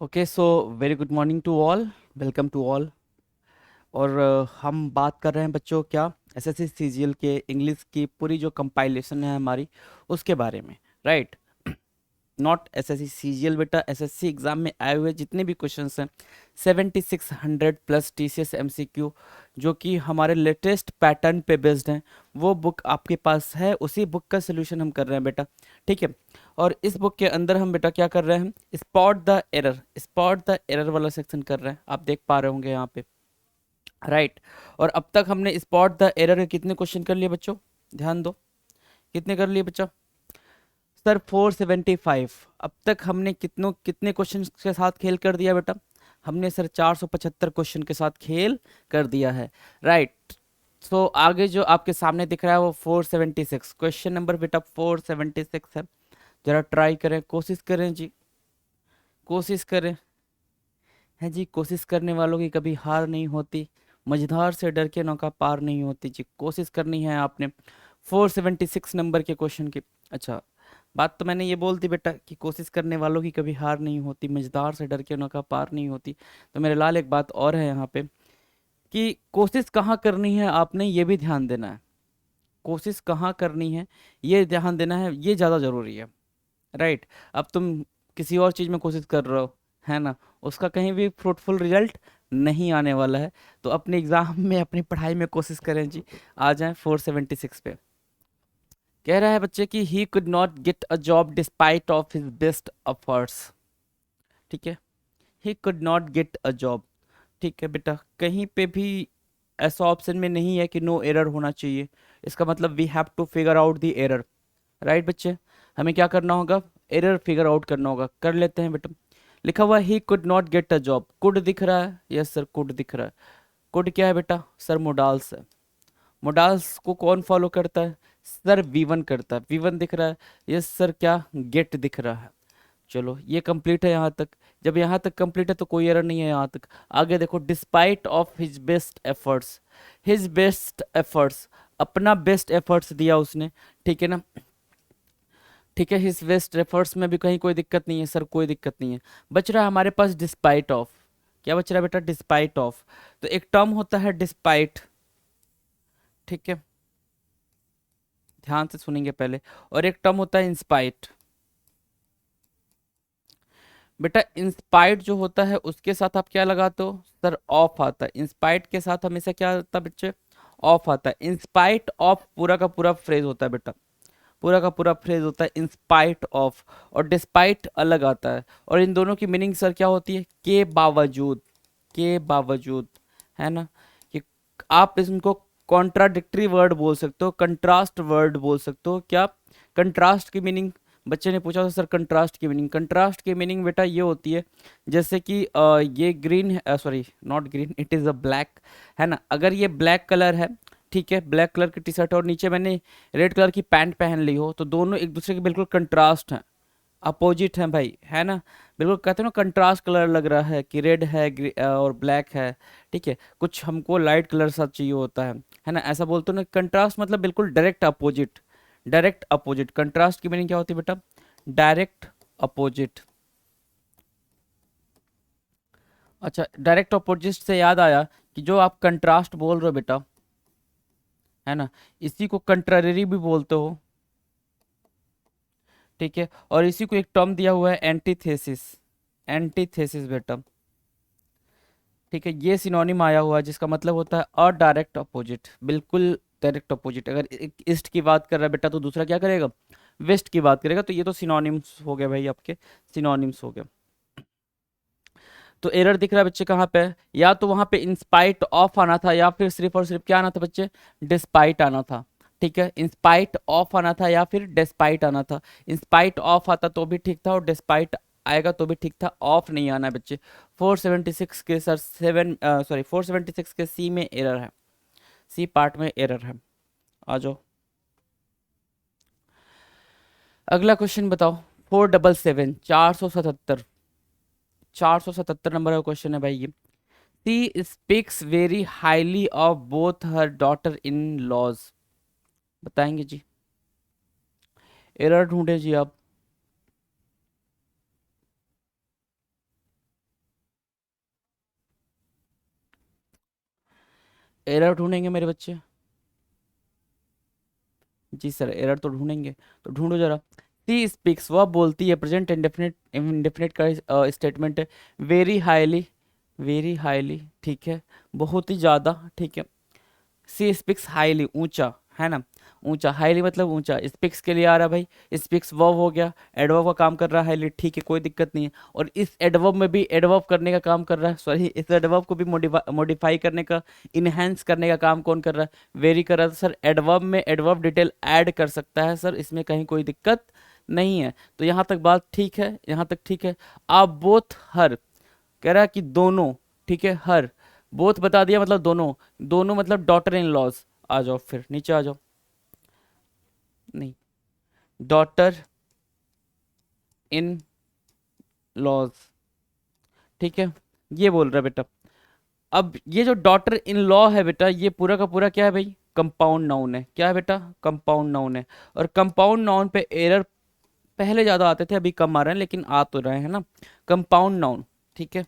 Okay so very good morning to all. Welcome to all. और हम बात कर रहे हैं बच्चों क्या एसएससी सीजीएल के इंग्लिश की पूरी जो कंपाइलेशन है हमारी उसके बारे में, राइट। नॉट एसएससी सीजीएल बेटा, एसएससी एग्जाम में आए हुए जितने भी क्वेश्चंस हैं 7600 प्लस टीसीएस एमसीक्यू जो कि हमारे लेटेस्ट पैटर्न पे बेस्ड हैं, वो बुक आपके पास है। उसी बुक का सोल्यूशन हम कर रहे हैं बेटा, ठीक है। और इस बुक के अंदर हम बेटा क्या कर रहे हैं, स्पॉट द एरर वाला सेक्शन कर रहे हैं, आप देख पा रहे होंगे यहाँ पे, राइट। और अब तक हमने स्पॉट द एरर के कितने क्वेश्चन कर लिए बच्चों, ध्यान दो, कितने कर लिए बच्चा? सर 475। अब तक हमने कितने क्वेश्चन के साथ खेल कर दिया बेटा? हमने सर 475 क्वेश्चन के साथ खेल कर दिया है, राइट। सो आगे जो आपके सामने दिख रहा है वो 476 क्वेश्चन नंबर बेटा 476 है। जरा ट्राई करें, कोशिश करें जी, कोशिश करें। है जी, कोशिश करने वालों की कभी हार नहीं होती, मझधार से डर के नौका पार नहीं होती जी। कोशिश करनी है आपने 476 नंबर के क्वेश्चन की। अच्छा, बात तो मैंने ये बोल दी बेटा कि कोशिश करने वालों की कभी हार नहीं होती, मझधार से डर के नौका पार नहीं होती। तो मेरे लाल एक बात और है यहाँ पे कि कोशिश कहाँ करनी है आपने ये भी ध्यान देना है। कोशिश कहाँ करनी है ये ध्यान देना है, ये ज़्यादा ज़रूरी है, राइट। अब तुम किसी और चीज़ में कोशिश कर रहे हो, है ना, उसका कहीं भी फ्रूटफुल रिजल्ट नहीं आने वाला है। तो अपने एग्जाम में अपनी पढ़ाई में कोशिश करें जी। आ जाएं 476 पे। कह रहा है बच्चे कि he could not get a job despite of his best efforts, ठीक है। He could not get a job, ठीक है बेटा। कहीं पे भी ऐसा ऑप्शन में नहीं है कि नो एरर होना चाहिए। इसका मतलब we have to figure out the error, right बच्चे। हमें क्या करना होगा, एरर फिगर आउट करना होगा। कर लेते हैं बेटा। लिखा हुआ he could not get a job, could दिख रहा है, यस सर कुड दिख रहा है। कुड क्या है बेटा? सर मोडाल्स है। मोडाल्स को कौन फॉलो करता है? सर वी1 करता है। वी1 दिख रहा है, यस सर। क्या? गेट दिख रहा है। चलो ये कंप्लीट है यहाँ तक। जब यहाँ तक कंप्लीट है तो कोई एरर नहीं है यहाँ तक। आगे देखो, despite of his best efforts, his best efforts, अपना बेस्ट एफर्ट्स दिया उसने, ठीक है ना, ठीक है। हिज बेस्ट एफर्ट्स में भी कहीं कोई दिक्कत नहीं है सर, कोई दिक्कत नहीं है। बच रहा है हमारे पास डिस्पाइट ऑफ। क्या बच रहा है बेटा? Despite of. तो एक टर्म होता है डिस्पाइट, ठीक है, ध्यान से सुनेंगे पहले। और एक टर्म होता है इंस्पाइट। बेटा इंस्पाइट जो होता है उसके साथ आप क्या लगाते हो सर? ऑफ आता है। इंस्पाइट के साथ हमेशा क्या आता है बच्चे? ऑफ आता है। इंस्पाइट ऑफ पूरा का पूरा फ्रेज होता है बेटा, पूरा का पूरा फ्रेज होता है इंस्पाइट ऑफ। और डिस्पाइट अलग आता है। और इन दोनों की मीनिंग सर क्या होती है? के बावजूद, के बावजूद, है ना। कि आप इसको कॉन्ट्राडिक्टरी वर्ड बोल सकते हो, कंट्रास्ट वर्ड बोल सकते हो। क्या कंट्रास्ट की मीनिंग? बच्चे ने पूछा था सर कंट्रास्ट की मीनिंग। कंट्रास्ट की मीनिंग बेटा ये होती है जैसे कि ये ग्रीन है, sorry not green, it is a black, है ना। अगर ये ब्लैक कलर है, ठीक है, ब्लैक कलर की टी शर्ट और नीचे मैंने रेड कलर की पैंट पहन ली हो, तो दोनों एक दूसरे के बिल्कुल कंट्रास्ट हैं, अपोजिट हैं भाई, है ना। बिल्कुल कहते हैं ना कंट्रास्ट कलर लग रहा है कि रेड है और ब्लैक है, ठीक है। कुछ हमको लाइट कलर सा चाहिए होता है ना, ऐसा बोलते हो ना। कंट्रास्ट मतलब बिल्कुल direct opposite, direct opposite. Contrast की मीनिंग क्या होती है बेटा? Direct opposite. अच्छा, डायरेक्ट अपोजिट से याद आया कि जो आप कंट्रास्ट बोल रहे हो बेटा, है ना, इसी को कंट्रारी भी बोलते हो, ठीक है। और इसी को एक टर्म दिया हुआ है एंटीथेसिस, एंटीथेसिस बेटा, ठीक है। ये सिनोनिम आया हुआ है जिसका मतलब होता है अ डायरेक्ट अपोजिट, बिल्कुल डायरेक्ट अपोजिट। अगर ईस्ट की बात कर रहा है बेटा तो दूसरा क्या करेगा? वेस्ट की बात करेगा। तो ये तो सिनोनिम्स हो गए भाई, आपके सिनोनिम्स हो गए। तो एरर दिख रहा है बच्चे कहाँ पे? या तो वहां पे इंस्पाइट ऑफ आना था, या फिर सिर्फ और सिर्फ क्या आना था बच्चे? डिस्पाइट आना था, ठीक है। इंस्पाइट ऑफ आना था या फिर डिस्पाइट आना था। इंस्पाइट ऑफ आता तो भी ठीक था, और डिस्पाइट आएगा तो भी ठीक था, ऑफ नहीं आना है बच्चे। 476 के सर 476 के सी में एरर है, सी पार्ट में एरर है। आ जाओ, अगला क्वेश्चन बताओ। 477, 477, 477 नंबर का क्वेश्चन है भाई ये। She speaks very highly of both her daughter in laws, बताएंगे जी। एरर ढूंढे जी आप। एरर ढूंढेंगे मेरे बच्चे। जी सर, एरर तो ढूंढेंगे, तो ढूंढो जरा। सी स्पीक्स, वह बोलती है, प्रेजेंट इंडेफिनिट इंडेफिनिट का स्टेटमेंट है। वेरी हाईली, वेरी हाईली, ठीक है, बहुत ही ज़्यादा, ठीक है। सी स्पीक्स हाईली, ऊंचा, है ना, ऊंचा, हाईली मतलब ऊंचा, स्पीक्स के लिए आ रहा है भाई, स्पीक्स वर्ब हो गया, एडवर्ब का काम कर रहा है हाईली, ठीक है, कोई दिक्कत नहीं है। और इस एडवर्ब में भी एडवर्ब करने का काम कर रहा है, सॉरी, इस एडवर्ब को भी मॉडिफाई करने का, इनहेंस करने का काम कौन कर रहा है, वेरी कर रहा है। तो सर एडवर्ब में एडवर्ब डिटेल ऐड कर सकता है सर, इसमें कहीं कोई दिक्कत नहीं है। तो यहाँ तक बात ठीक है, यहाँ तक ठीक है। आप बोथ हर, कह रहा है कि दोनों, ठीक है, हर, बोथ बता दिया मतलब दोनों, दोनों मतलब डॉटर इन लॉज। आ जाओ फिर नीचे आ जाओ, नहीं, डॉटर इन लॉज, ठीक है, ये बोल रहा है बेटा। अब ये जो डॉटर इन लॉ है बेटा, ये पूरा का पूरा क्या है भाई, कंपाउंड नाउन है, क्या है बेटा, कंपाउंड नाउन है। और कंपाउंड नाउन पे एरर पहले ज्यादा आते थे, अभी कम आ रहे हैं, लेकिन आ तो रहे हैं ना, कंपाउंड नाउन, ठीक है।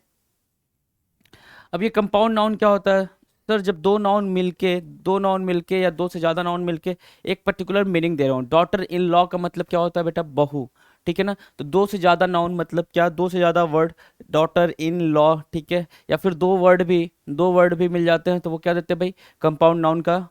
अब ये कंपाउंड नाउन क्या होता है सर, जब दो नाउन मिलके या दो से ज्यादा नाउन मिलके एक पर्टिकुलर मीनिंग दे रहा हूँ। डॉटर इन लॉ का मतलब क्या होता है बेटा, बहू, ठीक है ना। तो दो से ज्यादा नाउन मतलब क्या, दो से ज्यादा वर्ड, डॉटर इन लॉ, ठीक है। या फिर दो वर्ड भी मिल जाते हैं, तो वो क्या देते हैं भाई, कंपाउंड नाउन का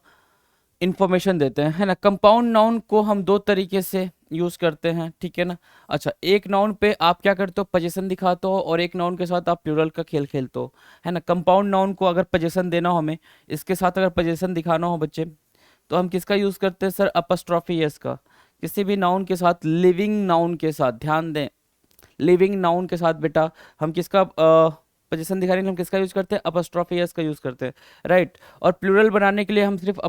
इंफॉर्मेशन देते हैं, है ना। कंपाउंड नाउन को हम दो तरीके से यूज करते हैं, ठीक है ना। अच्छा, एक नाउन पे आप क्या करते हो, पोजीशन दिखाते हो, और एक नाउन के साथ आप प्लूरल का खेल खेलते हो, है ना। कंपाउंड नाउन को अगर पोजीशन देना हो हमें, इसके साथ अगर पोजीशन दिखाना हो बच्चे, तो हम किसका यूज करते हैं सर, अपस्ट्रॉफी एस का। किसी भी नाउन के साथ, लिविंग नाउन के साथ, ध्यान दें, लिविंग नाउन के साथ बेटा हम किसका पोजीशन दिखाने के लिए हम किसका यूज करते हैं, अपस्ट्रॉफी एस का यूज करते हैं, राइट। और प्लूरल बनाने के लिए हम सिर्फ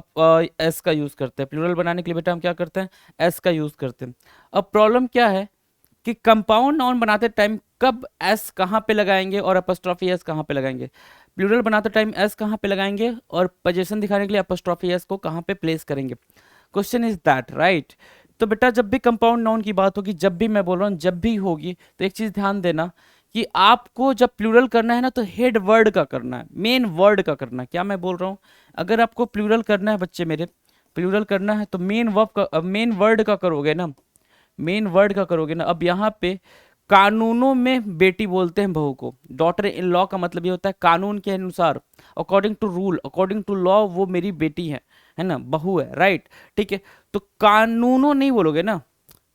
एस का यूज करते हैं। प्लूरल बनाने के लिए बेटा हम क्या करते हैं, एस का यूज करते हैं। अब प्रॉब्लम क्या है कि कंपाउंड नाउन बनाते टाइम कब एस कहाँ पे लगाएंगे और अपस्ट्रॉफी एस कहाँ पे लगाएंगे, प्लूरल बनाते टाइम एस कहाँ पे लगाएंगे, और पोजीशन दिखाने के लिए अपस्ट्रॉफी एस को कहाँ पे प्लेस करेंगे। Question is that, right. तो बेटा जब भी कंपाउंड नाउन की बात होगी, जब भी मैं बोल रहा हूँ जब भी होगी, तो एक चीज ध्यान देना कि आपको जब प्लूरल करना है ना, तो हेड वर्ड का करना है, मेन वर्ड का करना है। क्या मैं बोल रहा हूँ, अगर आपको प्लूरल करना है बच्चे मेरे, प्लूरल करना है तो मेन वर्ब का, मेन वर्ड का करोगे ना, मेन वर्ड का करोगे ना। अब यहाँ पे कानूनों में बेटी बोलते हैं बहू को, डॉटर इन लॉ का मतलब ये होता है कानून के अनुसार, according to rule, according to law, वो मेरी बेटी है ना, बहू है, राइट, ठीक है। तो कानूनों नहीं बोलोगे ना,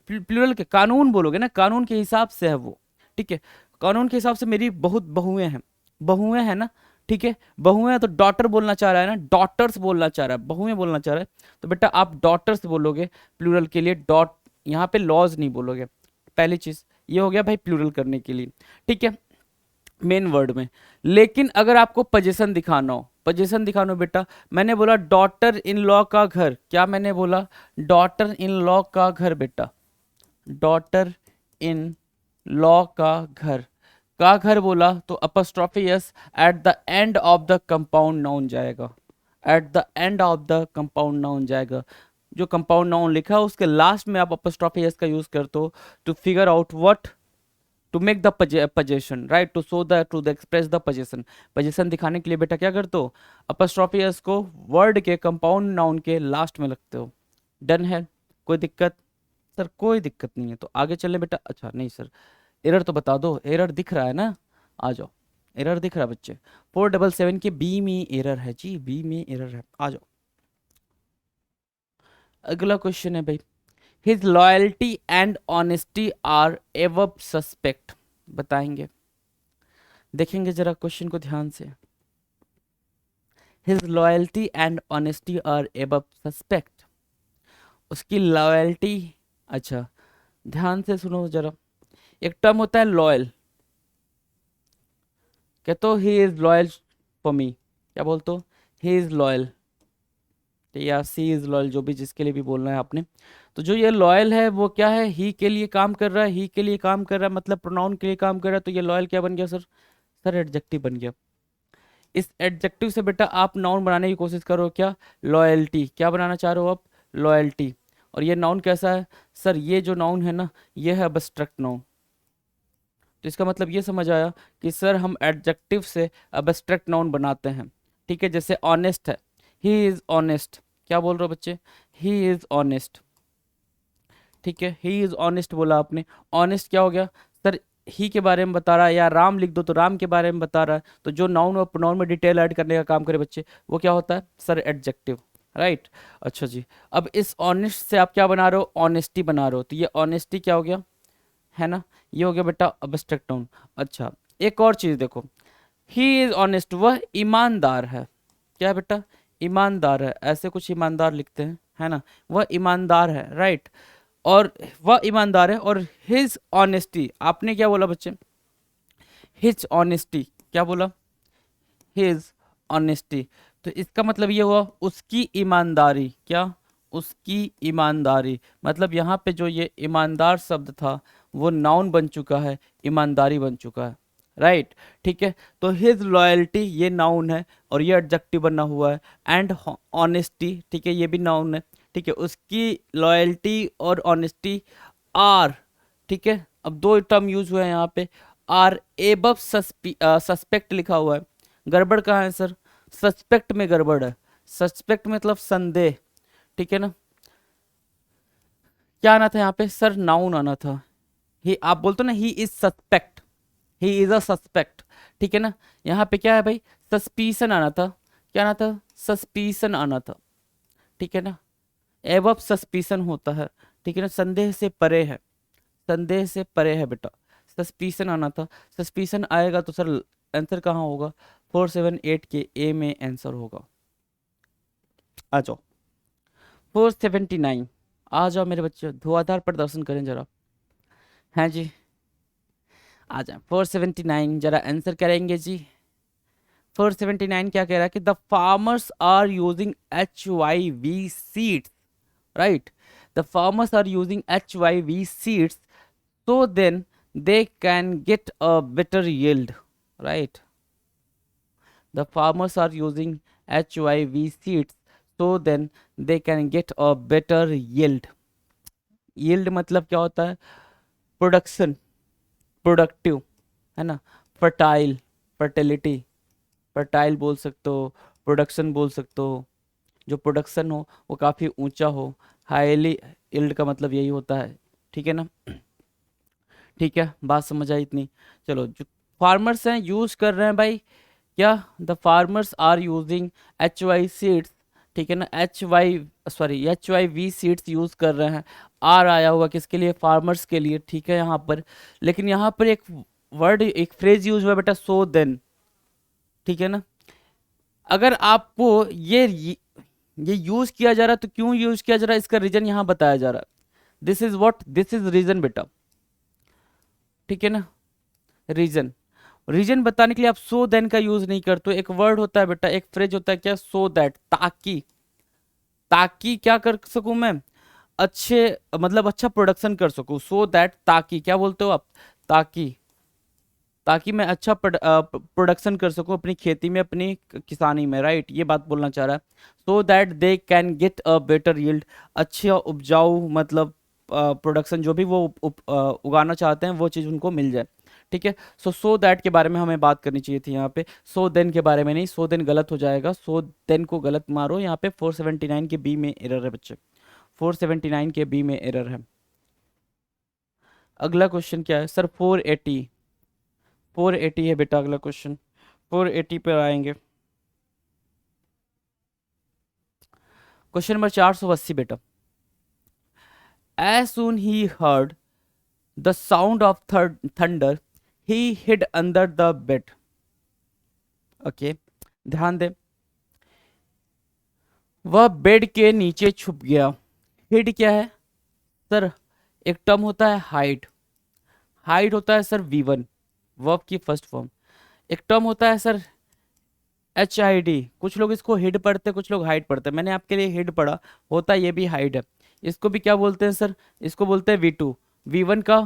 प्लूरल के कानून बोलोगे ना, कानून के हिसाब से है वो, ठीक है। कानून के हिसाब से मेरी बहुत बहुएं हैं, बहुएं हैं ना, ठीक है, बहुएं हैं, तो डॉटर बोलना चाह रहा है ना, डॉटर्स बोलना चाह रहा है, बहुएं बोलना चाह रहा है, तो बेटा आप डॉटर्स बोलोगे प्लूरल के लिए, डॉट, यहाँ पे लॉज नहीं बोलोगे। पहली चीज ये हो गया भाई प्लूरल करने के लिए, ठीक है, मेन वर्ड में। लेकिन अगर आपको पोजीशन दिखाना हो, पोजीशन दिखाना हो बेटा, मैंने बोला डॉटर इन लॉ का घर, क्या मैंने बोला, डॉटर इन लॉ का घर बेटा, डॉटर इन लॉ का घर बोला, तो apostrophe S at the end of the compound noun जाएगा, at the end of the compound noun जाएगा। जो कंपाउंड नाउन लिखा है उसके लास्ट में आप अपस्ट्रॉफी एस का यूज करते हो to figure out what, to make the position, right, to show the, to express the position. Position दिखाने के लिए बेटा क्या करते हो, अपस्ट्रॉफी एस को वर्ड के कंपाउंड नाउन के लास्ट में लगते हो। डन है, कोई दिक्कत सर, कोई दिक्कत नहीं है, तो आगे चलें बेटा। अच्छा नहीं सर, एरर तो बता दो, एरर दिख रहा है ना, आ जाओ, एरर दिख रहा है बच्चे, 477 के बी में एरर है जी, बी में एरर है, आ जाओ। अगला क्वेश्चन है भाई, his loyalty and honesty are above suspect, बताएंगे, देखेंगे जरा क्वेश्चन को ध्यान से। His loyalty and honesty are above suspect, उसकी लॉयल्टी, अच्छा ध्यान से सुनो जरा। एक टर्म होता है लॉयल, कहते हो he is loyal for me, क्या बोलते हो, ही इज लॉयल या सी इज लॉयल, जो भी जिसके लिए भी बोलना है आपने। तो जो ये लॉयल है वो क्या है, ही के लिए काम कर रहा है, ही के लिए काम कर रहा है, मतलब प्रोनाउन के लिए काम कर रहा है, तो ये लॉयल क्या बन गया सर, सर एडजेक्टिव बन गया। इस एडजेक्टिव से बेटा आप नाउन बनाने की कोशिश करो, क्या, लॉयल्टी, क्या बनाना चाह रहे हो आप, लॉयल्टी। और ये नाउन कैसा है सर, ये जो नाउन है ना, ये है अब्स्ट्रैक्ट नाउन। तो इसका मतलब ये समझ आया कि सर हम एडजेक्टिव से अब्स्ट्रैक्ट नाउन बनाते हैं, ठीक है। जैसे ऑनेस्ट है, ही इज ऑनेस्ट, क्या बोल रहे हो बच्चे, ही इज ऑनेस्ट, ठीक है, ही इज ऑनेस्ट बोला आपने, ऑनेस्ट क्या हो गया सर, ही के बारे में बता रहा है, या राम लिख दो तो राम के बारे में बता रहा है, तो जो नाउन और प्रोनाउन में डिटेल ऐड करने का काम करे बच्चे वो क्या होता है सर, एडजेक्टिव, राइट। अच्छा जी, अब इस ऑनेस्ट से आप क्या बना रहे हो, ऑनेस्टी बना रहे हो, तो ये ऑनेस्टी क्या हो गया, है ना, ये हो गया बेटा एब्स्ट्रैक्ट नाउन। अच्छा, एक और चीज देखो, ही इज ऑनेस्ट, वह ईमानदार है, क्या है बेटा, ईमानदार है, ऐसे कुछ ईमानदार लिखते हैं, है ना, वह ईमानदार है, राइट, और वह ईमानदार है, और हिज ऑनेस्टी, आपने क्या बोला बच्चे, हिज ऑनेस्टी, क्या बोला, हिज ऑनेस्टी, तो इसका मतलब ये हुआ उसकी ईमानदारी, क्या, उसकी ईमानदारी, मतलब यहाँ पे जो ये ईमानदार शब्द था वो नाउन बन चुका है, ईमानदारी बन चुका है, राइट, ठीक है, तो हिज लॉयल्टी ये नाउन है और ये एडजेक्टिव बना हुआ है, एंड ऑनेस्टी, ठीक है, ये भी नाउन है, ठीक है, उसकी लॉयल्टी और ऑनेस्टी आर, ठीक है, अब दो टर्म यूज हुए हैं यहाँ पे, आर एबव सस्पेक्ट लिखा हुआ है, गड़बड़ कहाँ है सर, सस्पेक्ट में गड़बड़ है, सस्पेक्ट मतलब संदेह, ठीक है ना, क्या आना था यहाँ पे सर, नाउन आना था, ही, आप बोलते हो ना he is suspect, he is a suspect, ठीक है ना, यहाँ पे क्या है भाई, सस्पिशन आना था, क्या आना था, सस्पिशन आना था, ठीक है ना, एवब सस्पिशन होता है, ठीक है ना, संदेह से परे है, संदेह से परे है बेटा, सस्पिशन आना था, सस्पिशन आएगा तो सर आंसर कहाँ होगा, 478 के ए में आंसर होगा। आ जाओ 479, आ जाओ मेरे बच्चे, धुआंधार प्रदर्शन करें जरा, हैं जी, आ जाए 479 जरा आंसर करेंगे जी। 479 क्या कह रहा है कि the farmers are using HYV seeds, right, the farmers are using HYV seeds, so then they can get a better yield, right, the farmers are using HYV seeds, so then they can get a better yield, yield मतलब क्या होता है, production, productive, है ना, fertile, fertility, fertile बोल सकते हो, production बोल सकते हो, जो प्रोडक्शन हो वो काफ़ी ऊंचा हो, हाईली यील्ड का मतलब यही होता है, ठीक है ना, ठीक है, बात समझ आई इतनी, चलो जो फार्मर्स हैं यूज कर रहे हैं भाई, क्या, the farmers are using HY seeds, ठीक है ना, HY V सीड्स यूज कर रहे हैं, आर आया हुआ किसके लिए, फार्मर्स के लिए, ठीक है यहाँ पर, लेकिन यहाँ पर एक वर्ड, एक फ्रेज यूज हुआ बेटा, सो देन, ठीक है ना, अगर आपको ये यूज किया जा रहा है तो क्यों यूज किया जा रहा है, इसका रीजन यहाँ बताया जा रहा है, this is what, this is reason बेटा, ठीक है ना, रीजन, रीजन बताने के लिए आप सो देन का यूज नहीं करते हो, एक वर्ड होता है बेटा, एक फ्रेज होता है क्या, सो दैट, ताकि, ताकि क्या कर सकूं मैं, अच्छे, मतलब अच्छा प्रोडक्शन कर सकूं, सो दैट, ताकि, क्या बोलते हो आप, ताकि, ताकि मैं अच्छा प्रोडक्शन कर सकूं अपनी खेती में, अपनी किसानी में, राइट, ये बात बोलना चाह रहा है, so that they can get a better yield, अच्छे उपजाऊ मतलब प्रोडक्शन जो भी वो उगाना चाहते हैं वो चीज़ उनको मिल जाए, ठीक है, सो दैट के बारे में हमें बात करनी चाहिए थी यहाँ पे, सो देन के बारे में नहीं, सो देन गलत हो जाएगा, सो देन को गलत मारो, यहाँ पे 479 के बी में एरर है बच्चे, 479 के बी में एरर है। अगला क्वेश्चन क्या है सर, 480, 480 है बेटा अगला क्वेश्चन, 480 पर आएंगे, क्वेश्चन नंबर 480 बेटा, as soon he heard the sound of thunder he hid under the bed, okay, ध्यान दे, वह बेड के नीचे छुप गया, हिड क्या है सर, एक टर्म होता है हाइड, हाइड होता है सर V1, वर्ब की फर्स्ट फॉर्म, एक टर्म होता है सर HID, कुछ लोग इसको हिड पढ़ते हैं, कुछ लोग हाइड पढ़ते हैं, मैंने आपके लिए हिड पढ़ा, होता ये भी हाइड है, इसको भी क्या बोलते हैं सर, इसको बोलते हैं V2, V1 का,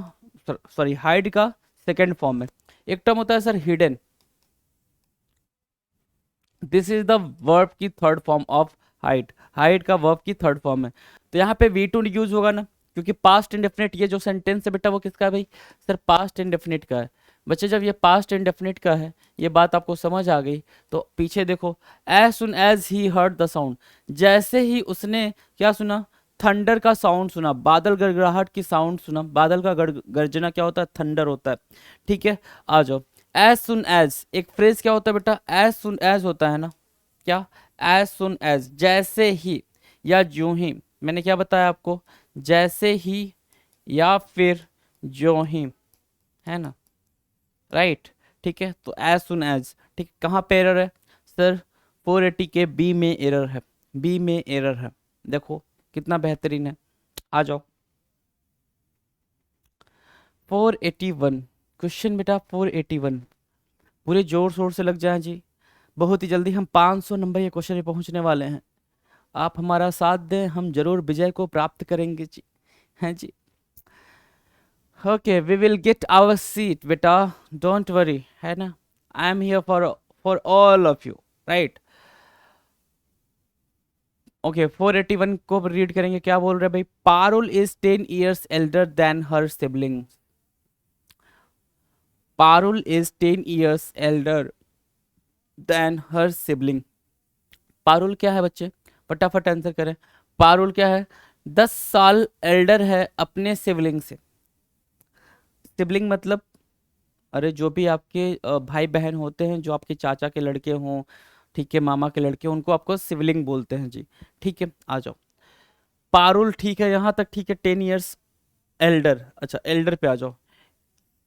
सॉरी हाइड का सेकेंड फॉर्म है, एक टर्म होता है sir hidden, this is the verb की third form of hide, hide का वर्ब की थर्ड फॉर्म है, तो यहाँ पे V2 यूज होगा ना, क्योंकि पास्ट इंडेफिनिट, ये जो सेंटेंस है बेटा वो किसका है भाई सर, पास्ट इंडेफिनिट का है, बच्चे जब ये पास्ट इंडेफिनिट का है, ये बात आपको समझ आ गई, तो पीछे देखो, as soon as he heard the sound, जैसे ही उसने क्या सुना, थंडर का साउंड सुना, बादल गड़गड़ाहट की साउंड सुना। बादल का गर्जना क्या होता है, थंडर होता है। ठीक है, आ जाओ। एज सुन एज, एक फ्रेज क्या होता है बेटा, एज सुन एज होता है ना, क्या, एज सुन एज, जैसे ही या ज्यों ही, मैंने क्या बताया आपको, जैसे ही या फिर ज्यों ही, है ना, राइट। ठीक है, तो एज सुन एज, ठीक, कहाँ पे एरर है सर, 480 के बी में एरर है, बी में एरर है। देखो कितना बेहतरीन है, आ जाओ। 481 क्वेश्चन बेटा, 481, पूरे जोर शोर से लग जाए जी। बहुत ही जल्दी हम 500 नंबर के क्वेश्चन पे पहुंचने वाले हैं। आप हमारा साथ दें, हम जरूर विजय को प्राप्त करेंगे जी, हैं जी। Okay, we will get our seat बेटा, डोंट वरी, है ना, I am here for all of you, right. Okay, 481 को रीड करेंगे, क्या बोल रहे हैं भाई, Parul is 10 years elder than her sibling, Parul is 10 years elder than her sibling. Parul क्या है बच्चे, फटाफट आंसर करें, पारुल क्या है, 10 साल एल्डर है अपने सिबलिंग से। सिबलिंग मतलब, अरे जो भी आपके भाई बहन होते हैं, जो आपके चाचा के लड़के हों, ठीक है, मामा के लड़के, उनको आपको सिबलिंग बोलते हैं जी। ठीक है, आ जाओ। पारुल ठीक है, यहाँ तक ठीक है, 10 years एल्डर, अच्छा एल्डर पे आ जाओ।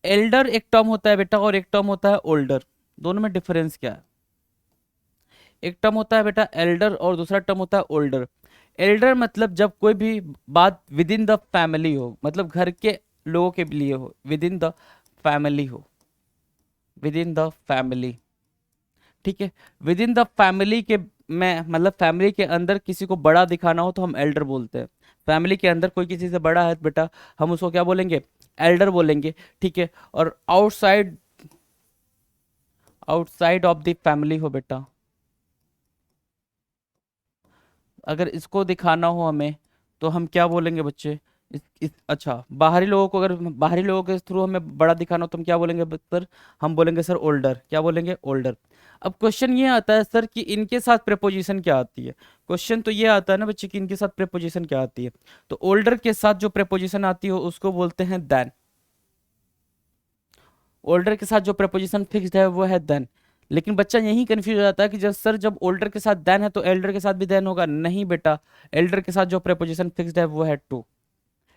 एल्डर एक टर्म होता है बेटा, और एक टर्म होता है ओल्डर, दोनों में डिफरेंस क्या है, एक टर्म होता है बेटा एल्डर और दूसरा टर्म होता है ओल्डर। एल्डर मतलब जब कोई भी बात विद इन द फैमिली हो, मतलब घर के लोगों के लिए हो, विद इन द फैमिली हो, विद इन द फैमिली, ठीक है, विद इन द फैमिली के, में मतलब फैमिली के अंदर किसी को बड़ा दिखाना हो तो हम एल्डर बोलते हैं। फैमिली के अंदर कोई किसी से बड़ा है बेटा, हम उसको क्या बोलेंगे, एल्डर बोलेंगे। ठीक है, और outside, outside of the family हो बेटा, अगर इसको दिखाना हो हमें, तो हम क्या बोलेंगे बच्चे, अच्छा, बाहरी लोगों को, अगर बाहरी लोगों के थ्रू हमें बड़ा दिखाना हो तो हम क्या बोलेंगे सर, हम बोलेंगे सर ओल्डर, क्या बोलेंगे, ओल्डर। अब क्वेश्चन ये आता है सर कि इनके साथ प्रेपोजिशन क्या आती है, क्वेश्चन तो ये आता है ना बच्चे कि इनके साथ प्रेपोजिशन क्या आती है, तो ओल्डर के साथ जो प्रेपोजिशन आती है उसको बोलते हैं देन, ओल्डर के साथ जो प्रेपोजिशन फिक्स्ड है वो है देन। लेकिन बच्चा यही कंफ्यूज हो जाता है कि जब सर, जब ओल्डर के साथ देन है तो एल्डर के साथ भी देन होगा, नहीं बेटा, एल्डर के साथ जो प्रेपोजिशन फिक्स्ड है वो है टू,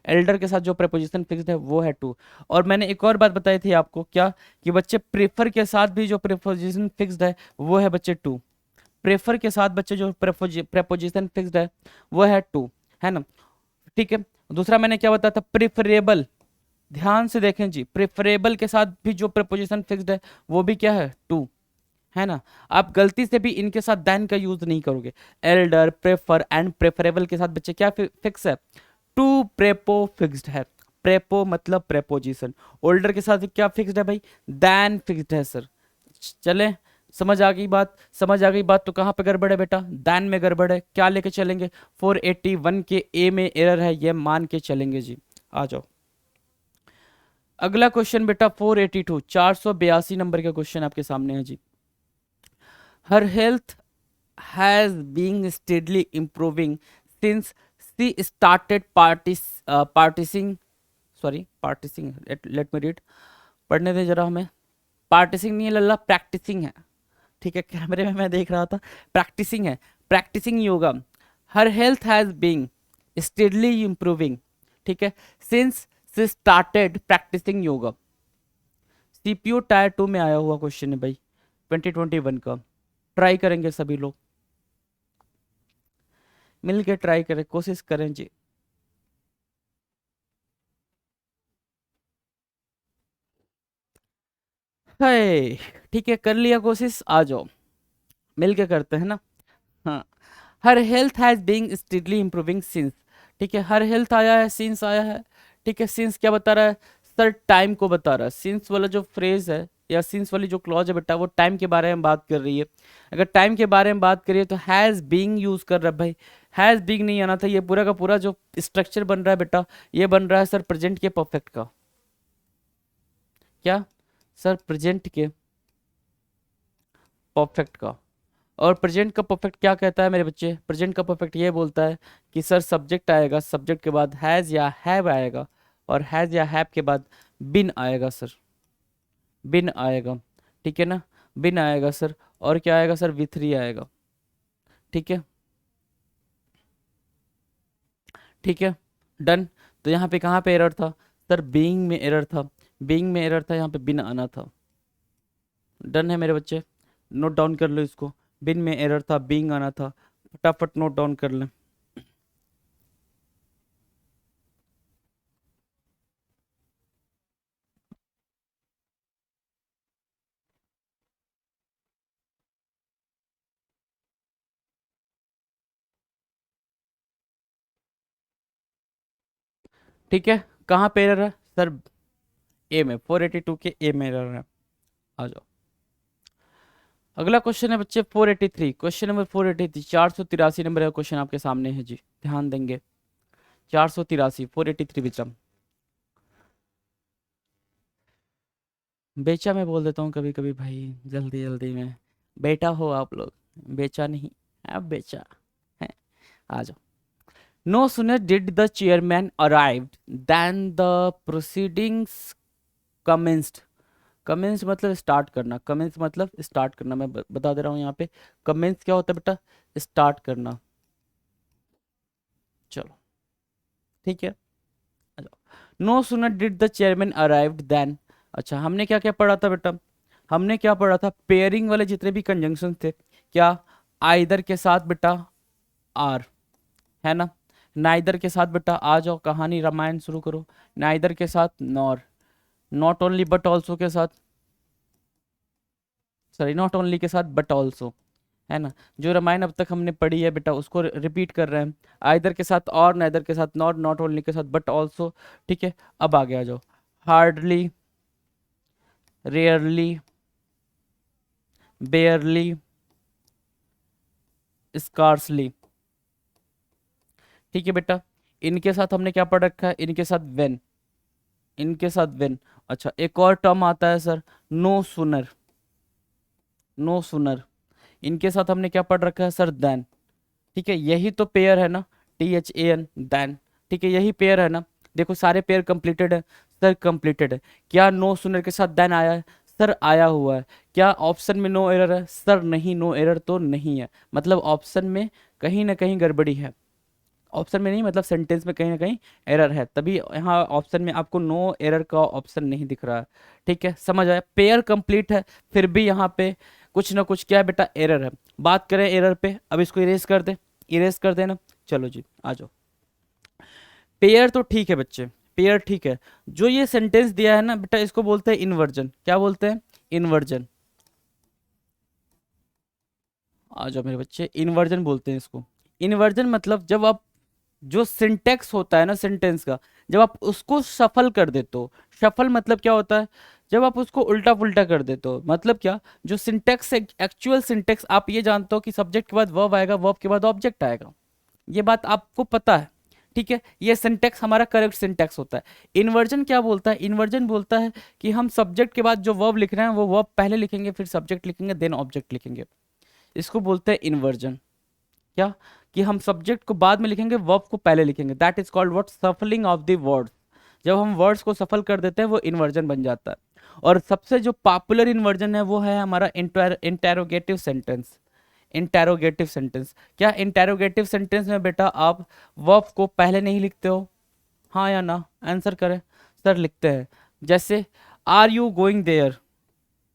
एल्डर के साथ जो प्रेपोजिशन फिक्स्ड है वो है टू। और मैंने एक और बात बताई थी आपको, क्या, कि बच्चे प्रेफर के साथ भी जो प्रेपोजिशन फिक्स्ड है वो है बच्चे टू, प्रेफर के साथ बच्चे जो प्रेपोजिशन फिक्स्ड है वो है टू, है ना। ठीक है, दूसरा मैंने क्या बताया था, प्रेफरेबल, ध्यान से देखें जी, प्रेफरेबल के साथ भी जो प्रेपोजिशन फिक्स्ड है वो भी क्या है, टू, है ना। आप गलती से भी इनके साथ देन का यूज नहीं करोगे। एल्डर, प्रेफर एंड प्रेफरेबल के साथ बच्चे क्या फिक्स है, टू प्रेपो फिक्स्ड है, प्रेपो मतलब प्रेपोजिशन। ओल्डर के साथ क्या फिक्स्ड है भाई, देन फिक्स्ड है सर। चले, समझ आ गई बात, समझ आ गई बात, तो कहाँ पे गड़बड़ है बेटा, देन में गड़बड़ है, क्या लेके चलेंगे, 481 के ए में एरर है, ये मान के चलेंगे जी। आ जाओ अगला क्वेश्चन बेटा, 482, 482 नंबर का क्वेश्चन आपके सामने है जी। हर health has been steadily improving since she started particing, sorry, particing, let me read, पढ़ने दे जरा हमें, पार्टिसिंग नहीं है लल्ला, प्रैक्टिसिंग है, ठीक है, कैमरे में मैं देख रहा था, प्रैक्टिसिंग है, practicing yoga. Her health has been steadily improving, ठीक है, since she started practicing yoga. CPO tier 2 में आया हुआ क्वेश्चन है भाई, 2021 का, ट्राई करेंगे सभी लोग, मिल के ट्राई करें, कोशिश करें जी। है, ठीक है, कर लिया कोशिश, आ जाओ मिल के करते हैं ना। हाँ, her health has being steadily improving since, ठीक है, हर हेल्थ आया है, सिंस आया है, ठीक है, सिंस क्या बता रहा है सर, टाइम को बता रहा है, सिंस वाला जो फ्रेज है या सिंस वाली जो क्लॉज है बेटा, वो टाइम के बारे में बात कर रही है। अगर टाइम के बारे में बात करिए तो हैज बीइंग यूज कर रहा है भाई, हैज बीइंग नहीं आना था, ये पूरा का पूरा जो स्ट्रक्चर बन रहा है बेटा, ये बन रहा है सर प्रेजेंट के परफेक्ट का, क्या, सर प्रेजेंट के परफेक्ट का। और प्रेजेंट का परफेक्ट क्या कहता है मेरे बच्चे? प्रेजेंट का परफेक्ट ये बोलता है कि सर सब्जेक्ट आएगा, सब्जेक्ट के बाद हैज़ या हैव आएगा, और हैज़ या हैव के बाद बिन आएगा सर, बिन आएगा, ठीक है ना, बिन आएगा सर। और क्या आएगा सर? वी थ्री आएगा, ठीक है, ठीक है, डन। तो यहाँ पे कहाँ पे एरर था सर? बीइंग में एरर था, बीइंग में एरर था, यहाँ पे बिन आना था। डन है मेरे बच्चे, नोट डाउन कर लो इसको। बिन में एरर था, बीइंग आना था, फटाफट नोट डाउन कर लें। ठीक है, कहाँ पे एरर है सर? ए में, 482 के ए में एरर है। आ जाओ, अगला क्वेश्चन है बच्चे 483, क्वेश्चन नंबर 483, 483 नंबर का क्वेश्चन आपके सामने है जी, ध्यान देंगे। 483, 483 बेचा। बेचा मैं बोल देता हूँ कभी कभी भाई, जल्दी जल्दी में। बेटा हो आप लोग, बेचा नहीं, अब बेचा है। आ जाओ। No sooner did the chairman arrived than the proceedings commenced। Commence मतलब स्टार्ट करना, कमेंस मतलब स्टार्ट करना, मैं बता दे रहा हूँ यहाँ पे। कमेंस क्या होता है बेटा? स्टार्ट करना। चलो ठीक है, no sooner did the chairman arrived than. अच्छा, हमने क्या क्या पढ़ा था बेटा? हमने क्या पढ़ा था? पेयरिंग वाले जितने भी कंजंक्शन थे, क्या आइदर के साथ बेटा आर, है ना, नाइदर के साथ बेटा आ जाओ, कहानी रामायण शुरू करो, नाइदर के साथ nor, not only but also के साथ, सॉरी नॉट ओनली के साथ बट ऑल्सो, है ना। जो रामायण अब तक हमने पढ़ी है बेटा उसको रिपीट कर रहे हैं। आइदर के साथ और, नाइदर के साथ नॉट, नॉट ओनली के साथ बट ऑल्सो, ठीक है। अब आगे आ जाओ, हार्डली, रेयरली, बेयरली, स्कार्सली, ठीक है बेटा। इनके साथ हमने क्या पढ़ रखा है? इनके साथ वेन, इनके साथ वेन। अच्छा, एक और टर्म आता है sir, no sooner, no sooner. इनके साथ हमने क्या पढ़ रखा है सर? देन, ठीक है, यही तो पेयर है ना, THAN, देन, ठीक है, यही पेयर है ना। देखो सारे पेयर कंप्लीटेड है सर, कंप्लीटेड है। क्या नो सुनर के साथ देन आया है सर? आया हुआ है। क्या ऑप्शन में नो एरर है सर? नहीं, नो एरर तो नहीं है, मतलब ऑप्शन में कहीं ना कहीं गड़बड़ी है। ऑप्शन में नहीं मतलब सेंटेंस में कहीं ना कहीं एरर है, तभी यहाँ ऑप्शन में आपको नो एरर का ऑप्शन नहीं दिख रहा है, ठीक है, समझ आया? पेयर कंप्लीट है, फिर भी यहाँ पे कुछ ना कुछ क्या है बेटा? एरर है। बात करें एरर पे, अब इसको इरेज कर दे, इरेज कर देना। चलो जी आ जाओ। पेयर तो ठीक है बच्चे, पेयर ठीक है। जो ये सेंटेंस दिया है ना बेटा, इसको बोलते हैं इन्वर्जन। क्या बोलते हैं? इन्वर्जन। आ जाओ मेरे बच्चे, इन्वर्जन बोलते हैं इसको। इन्वर्जन मतलब जब आप, जो सिंटेक्स होता है ना सेंटेंस का, जब आप उसको सफल कर देते हो। सफल मतलब क्या होता है? जब आप उसको उल्टा पुल्टा कर देते हो, मतलब क्या? जो सिंटेक्स, एक्चुअल सिंटेक्स आप ये जानते हो कि सब्जेक्ट के बाद वर्ब आएगा, वर्ब के बाद ऑब्जेक्ट आएगा, ये बात आपको पता है, ठीक है। ये सिंटेक्स हमारा करेक्ट सिंटेक्स होता है। इन्वर्जन क्या बोलता है? इन्वर्जन बोलता है कि हम सब्जेक्ट के बाद जो वर्ब लिख रहे हैं वो वर्ब पहले लिखेंगे, फिर सब्जेक्ट लिखेंगे, देन ऑब्जेक्ट लिखेंगे। इसको बोलते हैं इन्वर्जन। क्या? कि हम सब्जेक्ट को बाद में लिखेंगे, वर्ब को पहले लिखेंगे। That is called what? सफलिंग of the words. जब हम वर्ड्स को सफल कर देते हैं वो इन्वर्जन बन जाता है। और सबसे जो पॉपुलर इन्वर्जन है वो है हमारा इंटेरोगेटिव सेंटेंस। Interrogative sentence. क्या इंटेरोगेटिव सेंटेंस में बेटा आप वर्ब को पहले नहीं लिखते हो? हाँ या ना, आंसर करें। सर लिखते हैं। जैसे are you going there,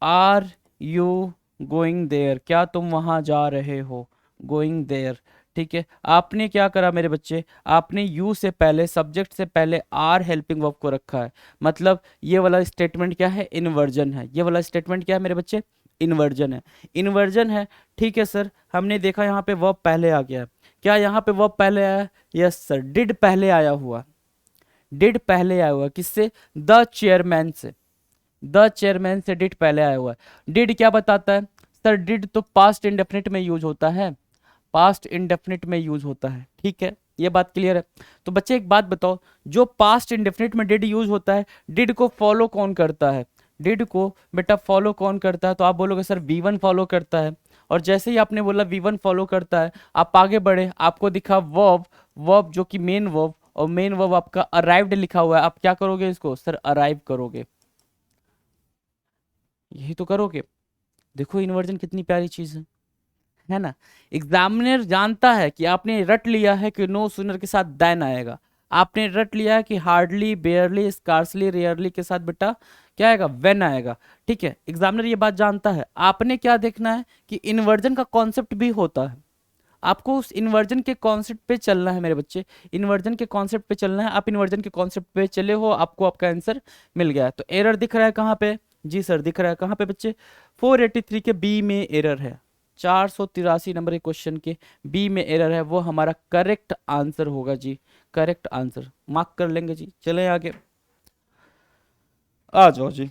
are you going there, क्या तुम वहां जा रहे हो? गोइंग देयर, ठीक है। आपने क्या करा मेरे बच्चे? आपने यू से पहले, सब्जेक्ट से पहले आर हेल्पिंग वर्ब को रखा है, मतलब ये वाला स्टेटमेंट क्या है? इन्वर्जन है। ये वाला स्टेटमेंट क्या है मेरे बच्चे? इन्वर्जन है। इन्वर्जन है, ठीक है सर। हमने देखा यहाँ पे वर्ब पहले आ गया है। क्या यहाँ पे वर्ब पहले आया है? यस सर, डिड पहले आया हुआ, डिड पहले आया हुआ। किससे? द चेयरमैन से, द चेयरमैन से डिड पहले आया हुआ है। डिड क्या बताता है सर? डिड तो पास्ट इंडेफिनिट में यूज होता है, पास्ट इंडेफिनिट में यूज होता है, ठीक है, ये बात क्लियर है। तो बच्चे एक बात बताओ, जो पास्ट इंडेफिनिट में डिड यूज होता है, डिड को फॉलो कौन करता है? डिड को बेटा फॉलो कौन करता है, तो आप बोलोगे सर V1 फॉलो करता है। और जैसे ही आपने बोला V1 फॉलो करता है, आप आगे बढ़े, आपको दिखा वर्ब, वर्ब जो कि मेन वर्ब, और मेन वर्ब आपका अराइव्ड लिखा हुआ है, आप क्या करोगे इसको सर अराइव करोगे, यही तो करोगे। देखो इन्वर्जन कितनी प्यारी चीज है ना। एग्जामिनर जानता है कि आपने रट लिया है कि नो सुनर के साथ देन आएगा, आपने रट लिया है कि हार्डली, बेयरली, स्कार्सली, रेयरली के साथ बेटा क्या आएगा, वेन आएगा। ठीक है, एग्जामिनर ये बात जानता है। आपने क्या देखना है कि इन्वर्जन का कॉन्सेप्ट भी होता है, आपको उस इन्वर्जन के कॉन्सेप्ट पे चलना है मेरे बच्चे, इन्वर्जन के कॉन्सेप्ट पे चलना है। आप इन्वर्जन के कॉन्सेप्ट पे चले हो, आपको आपका आंसर मिल गया है। तो एरर दिख रहा है कहाँ पे, जी सर दिख रहा है कहाँ पे बच्चे, 483 के बी में एरर है, 483 नंबर के क्वेश्चन के बी में एरर है, वो हमारा करेक्ट आंसर होगा जी, करेक्ट आंसर मार्क कर लेंगे जी। चले आगे, आ जाओ जी।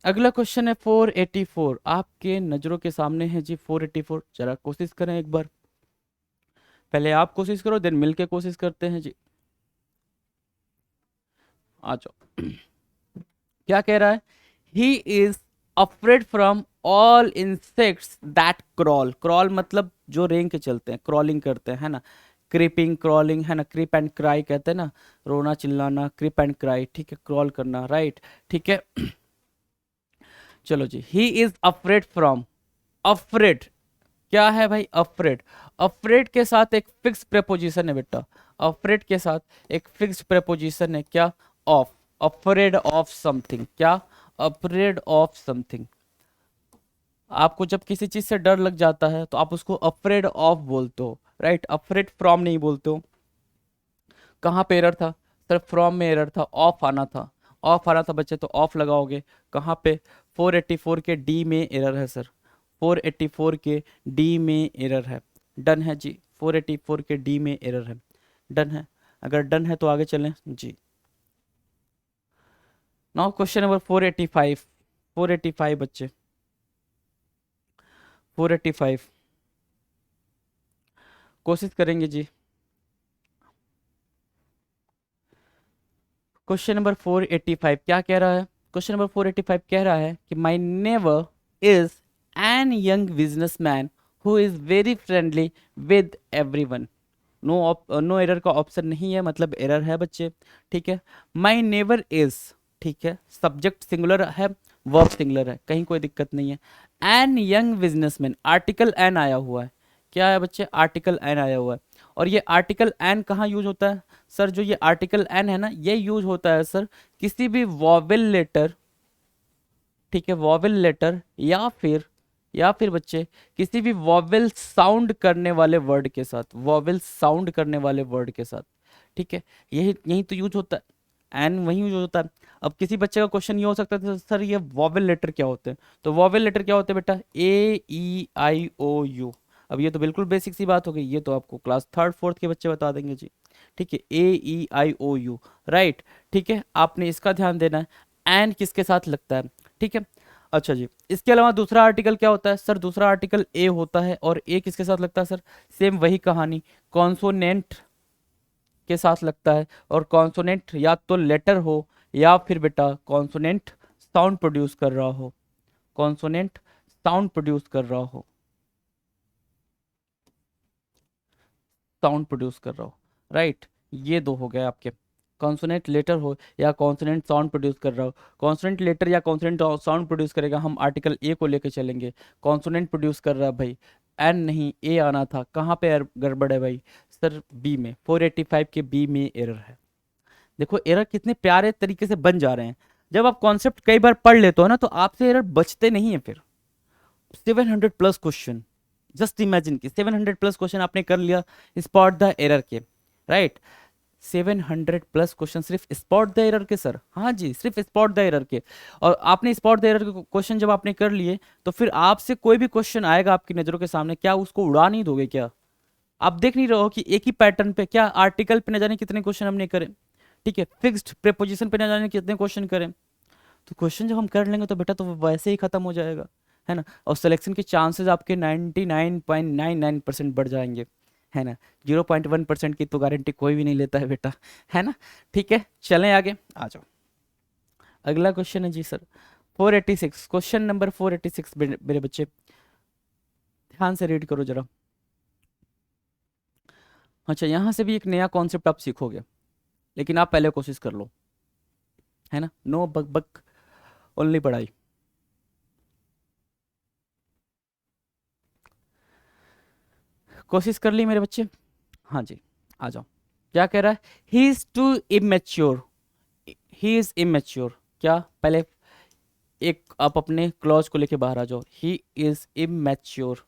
अगला क्वेश्चन है 484, आपके नजरों के सामने है जी 484, जरा कोशिश करें एक बार, पहले आप कोशिश करो देन मिलके कोशिश करते हैं जी। आ जाओ। क्या कह रहा है, he is afraid from all insects that crawl, crawl मतलब जो रेंग के चलते हैं, क्रॉलिंग करते हैं, है ना, क्रीपिंग क्रॉलिंग है ना, क्रीप एंड क्राई कहते हैं ना, रोना चिल्लाना, क्रीप एंड क्राई, ठीक है, क्रॉल करना, राइट, ठीक है। चलो जी, he is afraid from, afraid क्या है भाई, अफ्रेड, अफ्रेड के साथ एक फिक्स प्रेपोजिशन है बेटा, अफ्रेड के साथ एक फिक्स प्रेपोजिशन है क्या, ऑफ, अफ्रेड ऑफ समथिंग, क्या, अफ्रेड ऑफ समथिंग। आपको जब किसी चीज से डर लग जाता है तो आप उसको अफ्रेड ऑफ बोलते हो, राइट, अफ्रेड फ्रॉम नहीं बोलते हो। कहाँ पे एरर था सर, फ्रॉम में एरर था, ऑफ आना था, ऑफ आना था बच्चे, तो ऑफ लगाओगे कहाँ पे, 484 के डी में एरर है सर, 484 के डी में एरर है, डन है जी, 484 के डी में एरर है, डन है। अगर डन है तो आगे चलें जी। नाउ क्वेश्चन नंबर 485, 485 बच्चे, 485 कोशिश करेंगे जी। क्वेश्चन नंबर 485 क्या कह रहा है, क्वेश्चन नंबर 485 कह रहा है कि my neighbour is an young businessman who is very friendly with everyone. No error का ऑप्शन नहीं है, मतलब एरर है बच्चे, ठीक है। माय नेबर इज, ठीक है, सब्जेक्ट सिंगुलर है, वर्ब सिंगुलर है, कहीं कोई दिक्कत नहीं है। An young businessman, article an आया हुआ है, क्या है बच्चे, आर्टिकल एन आया हुआ है। और ये आर्टिकल एन कहाँ यूज होता है सर, जो ये आर्टिकल एन है ना, ये यूज होता है सर किसी भी वॉवेल लेटर, ठीक है, वॉवेल लेटर, या फिर बच्चे किसी भी वॉवेल साउंड करने वाले वर्ड के साथ, वॉवेल साउंड करने वाले वर्ड के साथ, ठीक है, यही यही तो यूज होता है, एन वही यूज होता है। अब किसी बच्चे का क्वेश्चन ये हो सकता है सर ये वॉवेल लेटर क्या होते हैं, तो वॉवेल लेटर क्या होते हैं बेटा, A E I O U। अब ये तो बिल्कुल बेसिक सी बात हो गई, ये तो आपको क्लास थर्ड फोर्थ के बच्चे बता देंगे जी, ठीक है, A E I O U, right, ठीक है, आपने इसका ध्यान देना है। एन किसके साथ लगता है, ठीक है। अच्छा जी, इसके अलावा दूसरा आर्टिकल क्या होता है सर, दूसरा आर्टिकल ए होता है, और ए किसके साथ लगता है सर, सेम वही कहानी, कॉन्सोनेंट के साथ लगता है। और कॉन्सोनेंट या तो लेटर हो, या फिर बेटा कॉन्सोनेंट साउंड प्रोड्यूस कर रहा हो, कॉन्सोनेंट साउंड प्रोड्यूस कर रहा हो, साउंड प्रोड्यूस कर रहा हो, राइट। ये दो हो गए आपके, कॉन्सोनेंट लेटर हो या कॉन्सोनेंट साउंड प्रोड्यूस कर रहा हो। कॉन्सोनेंट लेटर या कॉन्सोनेंट साउंड प्रोड्यूस करेगा, हम आर्टिकल ए को लेकर चलेंगे। कॉन्सोनेंट प्रोड्यूस कर रहा है भाई, एन नहीं ए आना था, कहाँ पे गड़बड़ है भाई सर, बी में, 485 के बी में एरर है। देखो एरर कितने प्यारे तरीके से बन जा रहे हैं, जब आप कॉन्सेप्ट कई बार पढ़ लेते हो ना तो आपसे एरर बचते नहीं है फिर। 700 प्लस क्वेश्चन, जस्ट इमेजिन कि 700 प्लस क्वेश्चन आपने कर लिया स्पॉट द एरर के, राइट, 700 प्लस क्वेश्चन सिर्फ स्पॉट द एरर के सर, हाँ जी सिर्फ स्पॉट द एरर के। और आपने स्पॉट द एरर के क्वेश्चन जब आपने कर लिए, तो फिर आपसे कोई भी क्वेश्चन आएगा आपकी नजरों के सामने, क्या उसको उड़ा नहीं दोगे क्या? आप देख नहीं रहे हो कि एक ही पैटर्न पे, क्या आर्टिकल पे न जाने कितने क्वेश्चन हमने करे, ठीक है, फिक्स्ड प्रेपोजिशन पे न जाने कितने क्वेश्चन करें। तो क्वेश्चन जब हम कर लेंगे तो बेटा तो वो वैसे ही खत्म हो जाएगा, है ना। और सिलेक्शन के चांसेस आपके 99.99% बढ़ जाएंगे, है ना। 0.1% की तो गारंटी कोई भी नहीं लेता है बेटा, है ना। ठीक है, चलें आगे, आ जाओ। अगला क्वेश्चन है जी सर 486, क्वेश्चन नंबर 486 मेरे बच्चे, ध्यान से रीड करो जरा। अच्छा, यहाँ से भी एक नया कॉन्सेप्ट आप सीखोगे, लेकिन आप पहले कोशिश कर लो, है ना, नो बक बक, ओनली पढ़ाई। कोशिश कर ली मेरे बच्चे? हाँ जी, आ जाओ। क्या कह रहा है? He is too immature, he is immature. क्या, पहले एक आप अपने क्लॉज को लेके बाहर आ जाओ। ही इज इमेच्योर,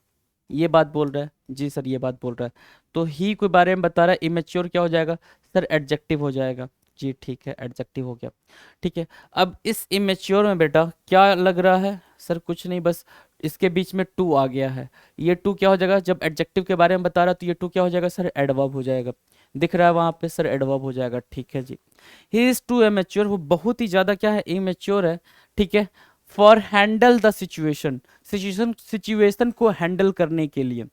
ये बात बोल रहा है जी सर, ये बात बोल रहा है। तो ही के बारे में बता रहा है, इमेच्योर क्या हो जाएगा सर? एडजेक्टिव हो जाएगा जी, ठीक है, एडजेक्टिव हो गया। ठीक है, अब इस इमेच्योर में बेटा क्या लग रहा है सर? कुछ नहीं, बस इसके बीच में टू आ गया है। ये टू क्या हो जाएगा? जब एडजेक्टिव के बारे में बता रहा है तो ये टू क्या हो जाएगा सर? एडवर्ब हो जाएगा। दिख रहा है वहां पे सर? एडवर्ब हो जाएगा, ठीक है जी। ही इज टू इमेच्योर, वो बहुत ही ज्यादा क्या है? इमेच्योर है, ठीक है। For handle the situation, situation को हैंडल करने के लिए,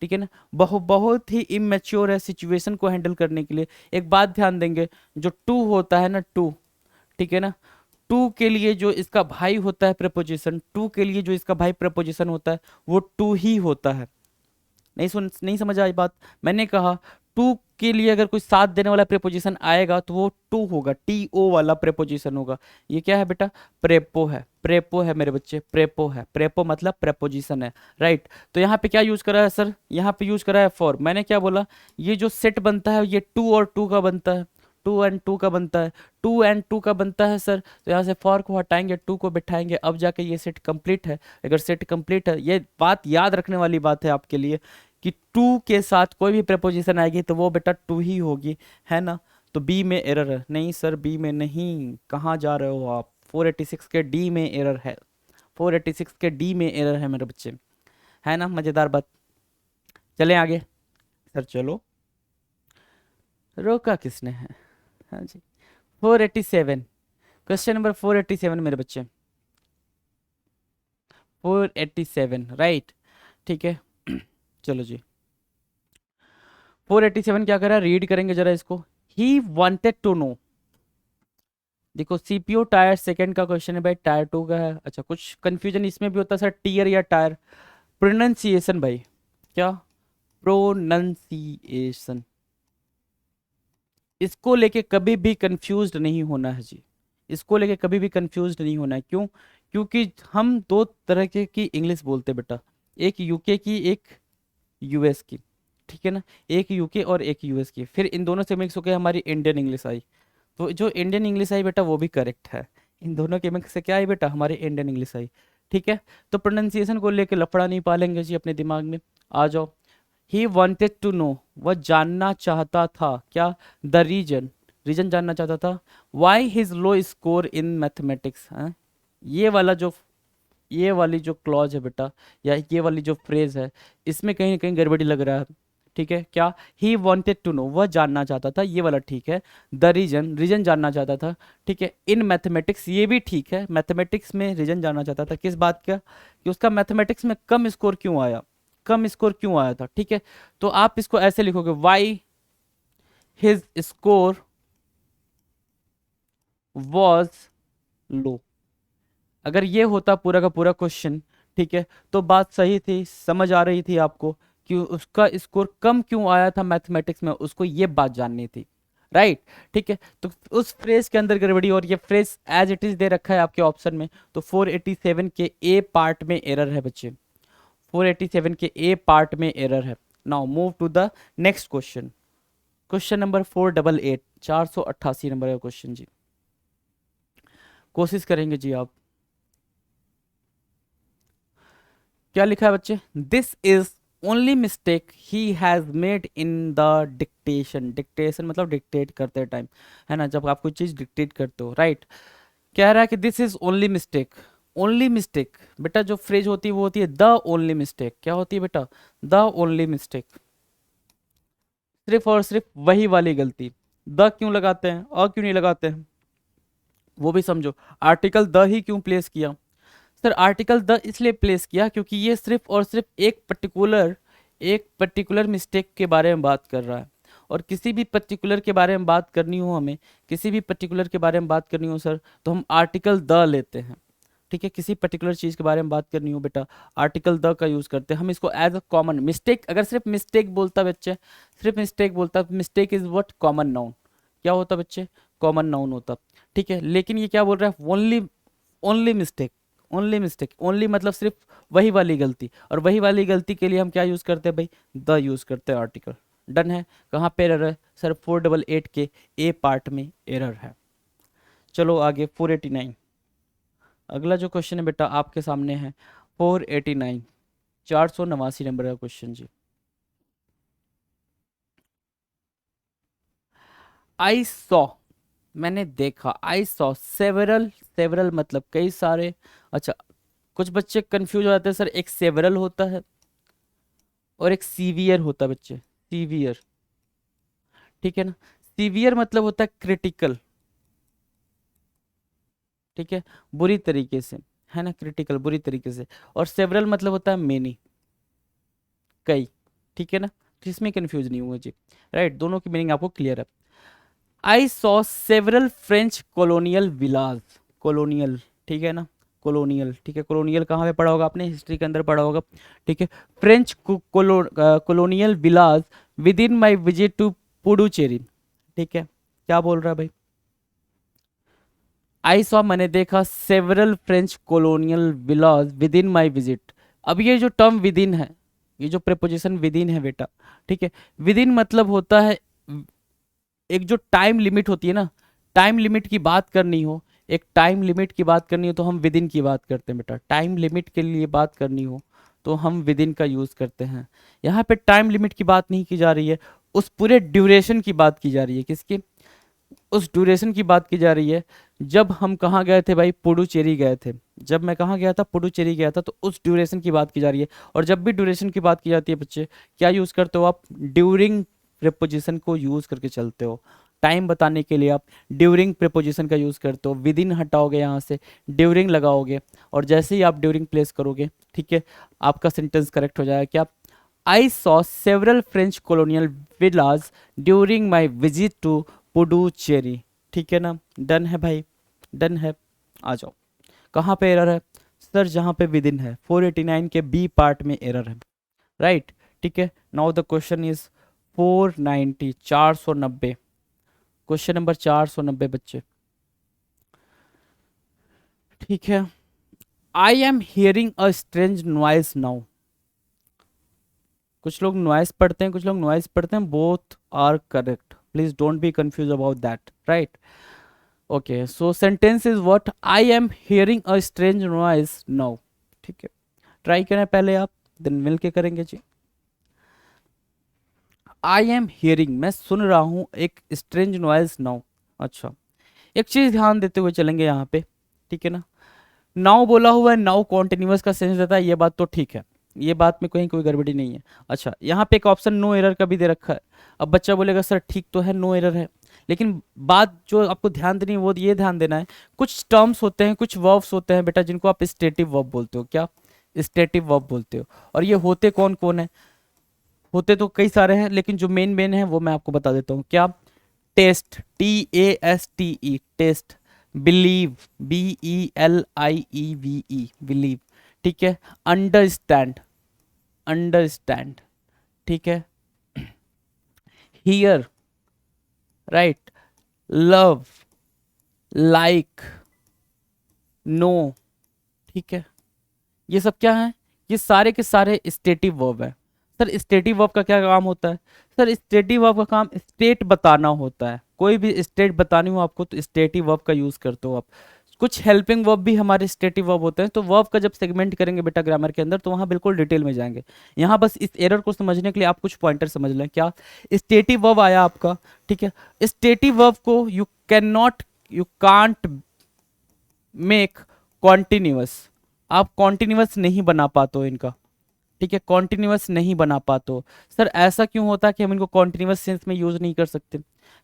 ठीक है ना। बहुत ही इमेच्योर है सिचुएशन को हैंडल करने के लिए। एक बात ध्यान देंगे, जो टू होता है ना, टू, ठीक है ना, टू के लिए जो इसका भाई होता है प्रपोजिशन, टू के लिए जो इसका भाई प्रपोजिशन होता है वो टू ही होता है। नहीं समझ आई बात? मैंने कहा टू के लिए अगर कोई साथ देने वाला प्रेपोजिशन आएगा तो वो टू होगा, टी ओ वाला प्रेपोजिशन होगा। ये क्या है बेटा? प्रेपो है, प्रेपो है मेरे बच्चे, प्रेपो है। प्रेपो मतलब प्रेपोजिशन है, राइट। तो यहाँ पे क्या यूज करा है सर? यहाँ पे यूज करा है फॉर। मैंने क्या बोला? ये जो सेट बनता है ये टू और टू का बनता है, टू एंड टू का बनता है, टू एंड टू का बनता है सर। तो यहाँ से फॉर को हटाएंगे, टू को बिठाएंगे, अब जाके ये सेट कंप्लीट है। अगर सेट कंप्लीट है, ये बात याद रखने वाली बात है आपके लिए कि टू के साथ कोई भी प्रपोजिशन आएगी तो वो बेटा टू ही होगी, है ना। तो बी में एरर है। नहीं सर, बी में नहीं, कहाँ जा रहे हो आप? 486 के डी में एरर है, 486 के डी में एरर है मेरे बच्चे, है ना। मजेदार बात। चलें आगे सर, चलो, रोका किसने है? हाँ जी, 487, क्वेश्चन नंबर 487 मेरे बच्चे, 487, राइट, ठीक है। चलो जी, 487 क्या कर रहा है? रीड करेंगे जरा इसको। ही वांटेड टू नो, देखो सीपीयू टायर सेकंड का क्वेश्चन है भाई, टायर टू का है। अच्छा, कुछ कंफ्यूजन इसमें भी होता है सर, टीयर या टायर? प्रोनाउंसिएशन भाई, क्या प्रोनाउंसिएशन, इसको लेके कभी भी कंफ्यूज्ड नहीं होना है जी, इसको लेके कभी भी कंफ्यूज्ड नहीं होना है। क्यों? क्योंकि हम दो तरह की इंग्लिश बोलते हैं बेटा, एक यूके की, एक यूएस की, ठीक है ना। एक यूके और एक यूएस की, फिर इन दोनों से मिक्स होकर हमारी इंडियन इंग्लिश आई। तो जो इंडियन इंग्लिश आई बेटा वो भी करेक्ट है, इन दोनों के मिक्स से क्या आई बेटा? हमारी इंडियन इंग्लिश आई, ठीक है। तो प्रोनाउंसिएशन को लेके लफड़ा नहीं पालेंगे जी अपने दिमाग में। आ जाओ। ही वॉन्टेड टू नो, वह जानना चाहता था, क्या? द रीजन, रीजन जानना चाहता था। Why his low score in mathematics, ये वाला जो, ये वाली जो क्लॉज है बेटा, या ये वाली जो फ्रेज है, इसमें कहीं ना कहीं गड़बड़ी लग रहा है, ठीक है। क्या? ही वॉन्टेड टू नो, वह जानना चाहता था, ये वाला ठीक है। द रीजन, रीजन जानना चाहता था, ठीक है। इन मैथमेटिक्स, ये भी ठीक है, मैथमेटिक्स में रीजन जानना चाहता था, किस बात का? कि उसका मैथमेटिक्स में कम स्कोर क्यों आया, कम स्कोर क्यों आया था, ठीक है। तो आप इसको ऐसे लिखोगे, वाई हिज स्कोर वॉज लो। अगर ये होता पूरा का पूरा क्वेश्चन, ठीक है, तो बात सही थी, समझ आ रही थी आपको कि उसका स्कोर कम क्यों आया था मैथमेटिक्स में, उसको ये बात जाननी थी, राइट, ठीक है। तो उस फ्रेज के अंदर गड़बड़ी, और ये फ्रेज एज इट इज दे रखा है आपके ऑप्शन में, तो 487 के ए पार्ट में एरर है बच्चे, 487 के ए पार्ट में एरर है। Now move to the next question, question number 488, 488 number का क्वेश्चन जी। कोशिश करेंगे जी आप। क्या लिखा है बच्चे? This is only mistake he has made in the dictation, dictation मतलब डिक्टेट करते टाइम, है ना, जब आप कोई चीज डिक्टेट करते हो, राइट। कह रहा है कि this is only mistake, only mistake बेटा जो फ्रेज होती है वो होती है द ओनली मिस्टेक। क्या होती है बेटा? द ओनली मिस्टेक, सिर्फ और सिर्फ वही वाली गलती। द क्यों लगाते हैं, और क्यों नहीं लगाते हैं, वो भी समझो। आर्टिकल द ही क्यों प्लेस किया सर? आर्टिकल द इसलिए प्लेस किया क्योंकि ये सिर्फ और सिर्फ एक पर्टिकुलर मिस्टेक के बारे में बात कर रहा है, और किसी भी पर्टिकुलर के बारे में बात करनी हो हमें, किसी भी पर्टिकुलर के बारे में बात करनी हो सर, तो हम आर्टिकल द लेते हैं। ठीक है, किसी पर्टिकुलर चीज़ के बारे में बात करनी हो बेटा, आर्टिकल द का यूज़ करते हैं हम इसको एज अ कॉमन। मिस्टेक, अगर सिर्फ मिस्टेक बोलता बच्चे, सिर्फ मिस्टेक बोलता, mistake is what, common noun. क्या होता बच्चे, कॉमन नाउन होता। ठीक है, लेकिन ये क्या बोल रहा है, only, only mistake, only mistake, only मतलब सिर्फ वही वाली गलती, और वही वाली गलती के लिए हम क्या यूज़ करते हैं भाई, द यूज़ करते हैं आर्टिकल। डन है। कहाँ पे एरर है सर, 488 के ए पार्ट में एरर है। चलो आगे 489। अगला जो क्वेश्चन है बेटा आपके सामने है 489, 489 नंबर का क्वेश्चन जी। आई सॉ, मैंने देखा, आई सॉ सेवरल, सेवरल मतलब कई सारे। अच्छा, कुछ बच्चे कंफ्यूज हो जाते हैं सर, एक सेवरल होता है और एक सीवियर होता है बच्चे, सीवियर। ठीक है ना, सीवियर मतलब होता है क्रिटिकल, ठीक है, बुरी तरीके से, है ना, क्रिटिकल बुरी तरीके से। और सेवरल मतलब होता है मेनी, कई। ठीक है ना, तो इसमें कंफ्यूज नहीं हुआ जी। राइट, दोनों की मीनिंग आपको क्लियर है। I saw several French colonial villages, colonial, ठीक है ना, कॉलोनियल, ठीक है, कॉलोनियल कहाँ पे पढ़ा होगा आपने, हिस्ट्री के अंदर पढ़ा होगा। ठीक है, French colonial villages within my visit to Puducherry. ठीक है, क्या बोल रहा है भाई, आई सॉ मैंने देखा several French colonial villages within my visit. अब ये जो टर्म विद इन है, ये जो प्रेपोजिशन विद इन है बेटा, ठीक है, विद इन मतलब होता है एक जो टाइम लिमिट होती है ना, टाइम लिमिट की बात करनी हो, एक टाइम लिमिट की बात करनी हो तो हम विद इन की बात करते हैं बेटा। टाइम लिमिट के लिए बात करनी हो तो हम विद इन का यूज़ करते हैं। यहाँ पे टाइम लिमिट की बात नहीं की जा रही है, उस पूरे ड्यूरेशन की बात की जा रही है। किसकी, उस ड्यूरेशन की बात की जा रही है। जब हम कहाँ गए थे भाई, पुडुचेरी गए थे। जब मैं कहाँ गया था, पुडुचेरी गया था, तो उस ड्यूरेशन की बात की जा रही है। और जब भी ड्यूरेशन की बात की जाती है बच्चे, क्या यूज़ करते हो आप, ड्यूरिंग प्रेपोजिशन को यूज़ करके चलते हो। टाइम बताने के लिए आप ड्यूरिंग प्रेपोजिशन का यूज़ करते हो। विद इन हटाओगे यहाँ से, ड्यूरिंग लगाओगे, और जैसे ही आप ड्यूरिंग प्लेस करोगे, ठीक है, आपका सेंटेंस करेक्ट हो जाएगा। क्या, I saw several French colonial villages during my visit to Puducherry. ठीक है ना, डन है भाई, डन है। आ जाओ, कहाँ पे एरर है सर, जहाँ पे विद इन है, 489 के बी पार्ट में एरर है। राइट, ठीक है। Now the question is 490, 490, question number 490 बच्चे। ठीक है, आई am hearing a strange noise now. कुछ लोग नॉइज पढ़ते हैं, कुछ लोग नॉइज पढ़ते हैं, both are correct, please don't be confuse about that. Right, okay, so sentence is what, I am hearing a strange noise now. ठीक है, ट्राई करें पहले आप, देन मिल के करेंगे जी। आई एम हियरिंग, मैं सुन रहा हूँ एक स्ट्रेंज नॉइज नाउ। अच्छा, एक चीज ध्यान देते हुए चलेंगे यहाँ पे, ठीक है ना, नाउ बोला हुआ है, नाउ कॉन्टिन्यूअस का सेंस देता है, ये बात तो ठीक है, ये बात में कहीं कोई गड़बड़ी नहीं है। अच्छा, यहाँ पे एक ऑप्शन नो एरर का भी दे रखा है। अब बच्चा बोलेगा सर ठीक तो है, नो एरर है, लेकिन बात जो आपको ध्यान देनी है वो ये ध्यान देना है, कुछ टर्म्स होते हैं, कुछ वर्ब्स होते हैं बेटा, जिनको आप स्टेटिव वर्ब बोलते हो। क्या, स्टेटिव वर्ब बोलते हो। और ये होते कौन कौन है, होते तो कई सारे हैं, लेकिन जो मेन मेन है वो मैं आपको बता देता हूँ। क्या, taste, TASTE, taste, believe, BELIEVE, believe, ठीक है, अंडरस्टैंड, अंडरस्टैंड, ठीक है, hear, right, love, like, no, ठीक है, ये सब क्या है, ये सारे के सारे स्टेटिव वर्ब है। सर स्टेटिव वर्ब का क्या काम होता है, सर स्टेटिव वर्ब का काम स्टेट बताना होता है। कोई भी स्टेट बतानी हो आपको तो स्टेटिव वर्ब का यूज करते हो आप। कुछ हेल्पिंग वर्ब भी हमारे स्टेटिव वर्ब होते हैं, तो वर्ब का जब सेगमेंट करेंगे बेटा ग्रामर के अंदर तो वहां बिल्कुल डिटेल में जाएंगे। यहाँ बस इस एरर को समझने के लिए आप कुछ पॉइंटर समझ लें। क्या, स्टेटिव वर्ब आया आपका, ठीक है, स्टेटिव वर्ब को you can not, you can't make continuous, आप कॉन्टिन्यूअस नहीं बना पाते हो इनका। ठीक है, कॉन्टिन्यूअस नहीं बना पाते हो। सर ऐसा क्यों होता है कि हम इनको कॉन्टिन्यूअस सेंस में यूज नहीं कर सकते,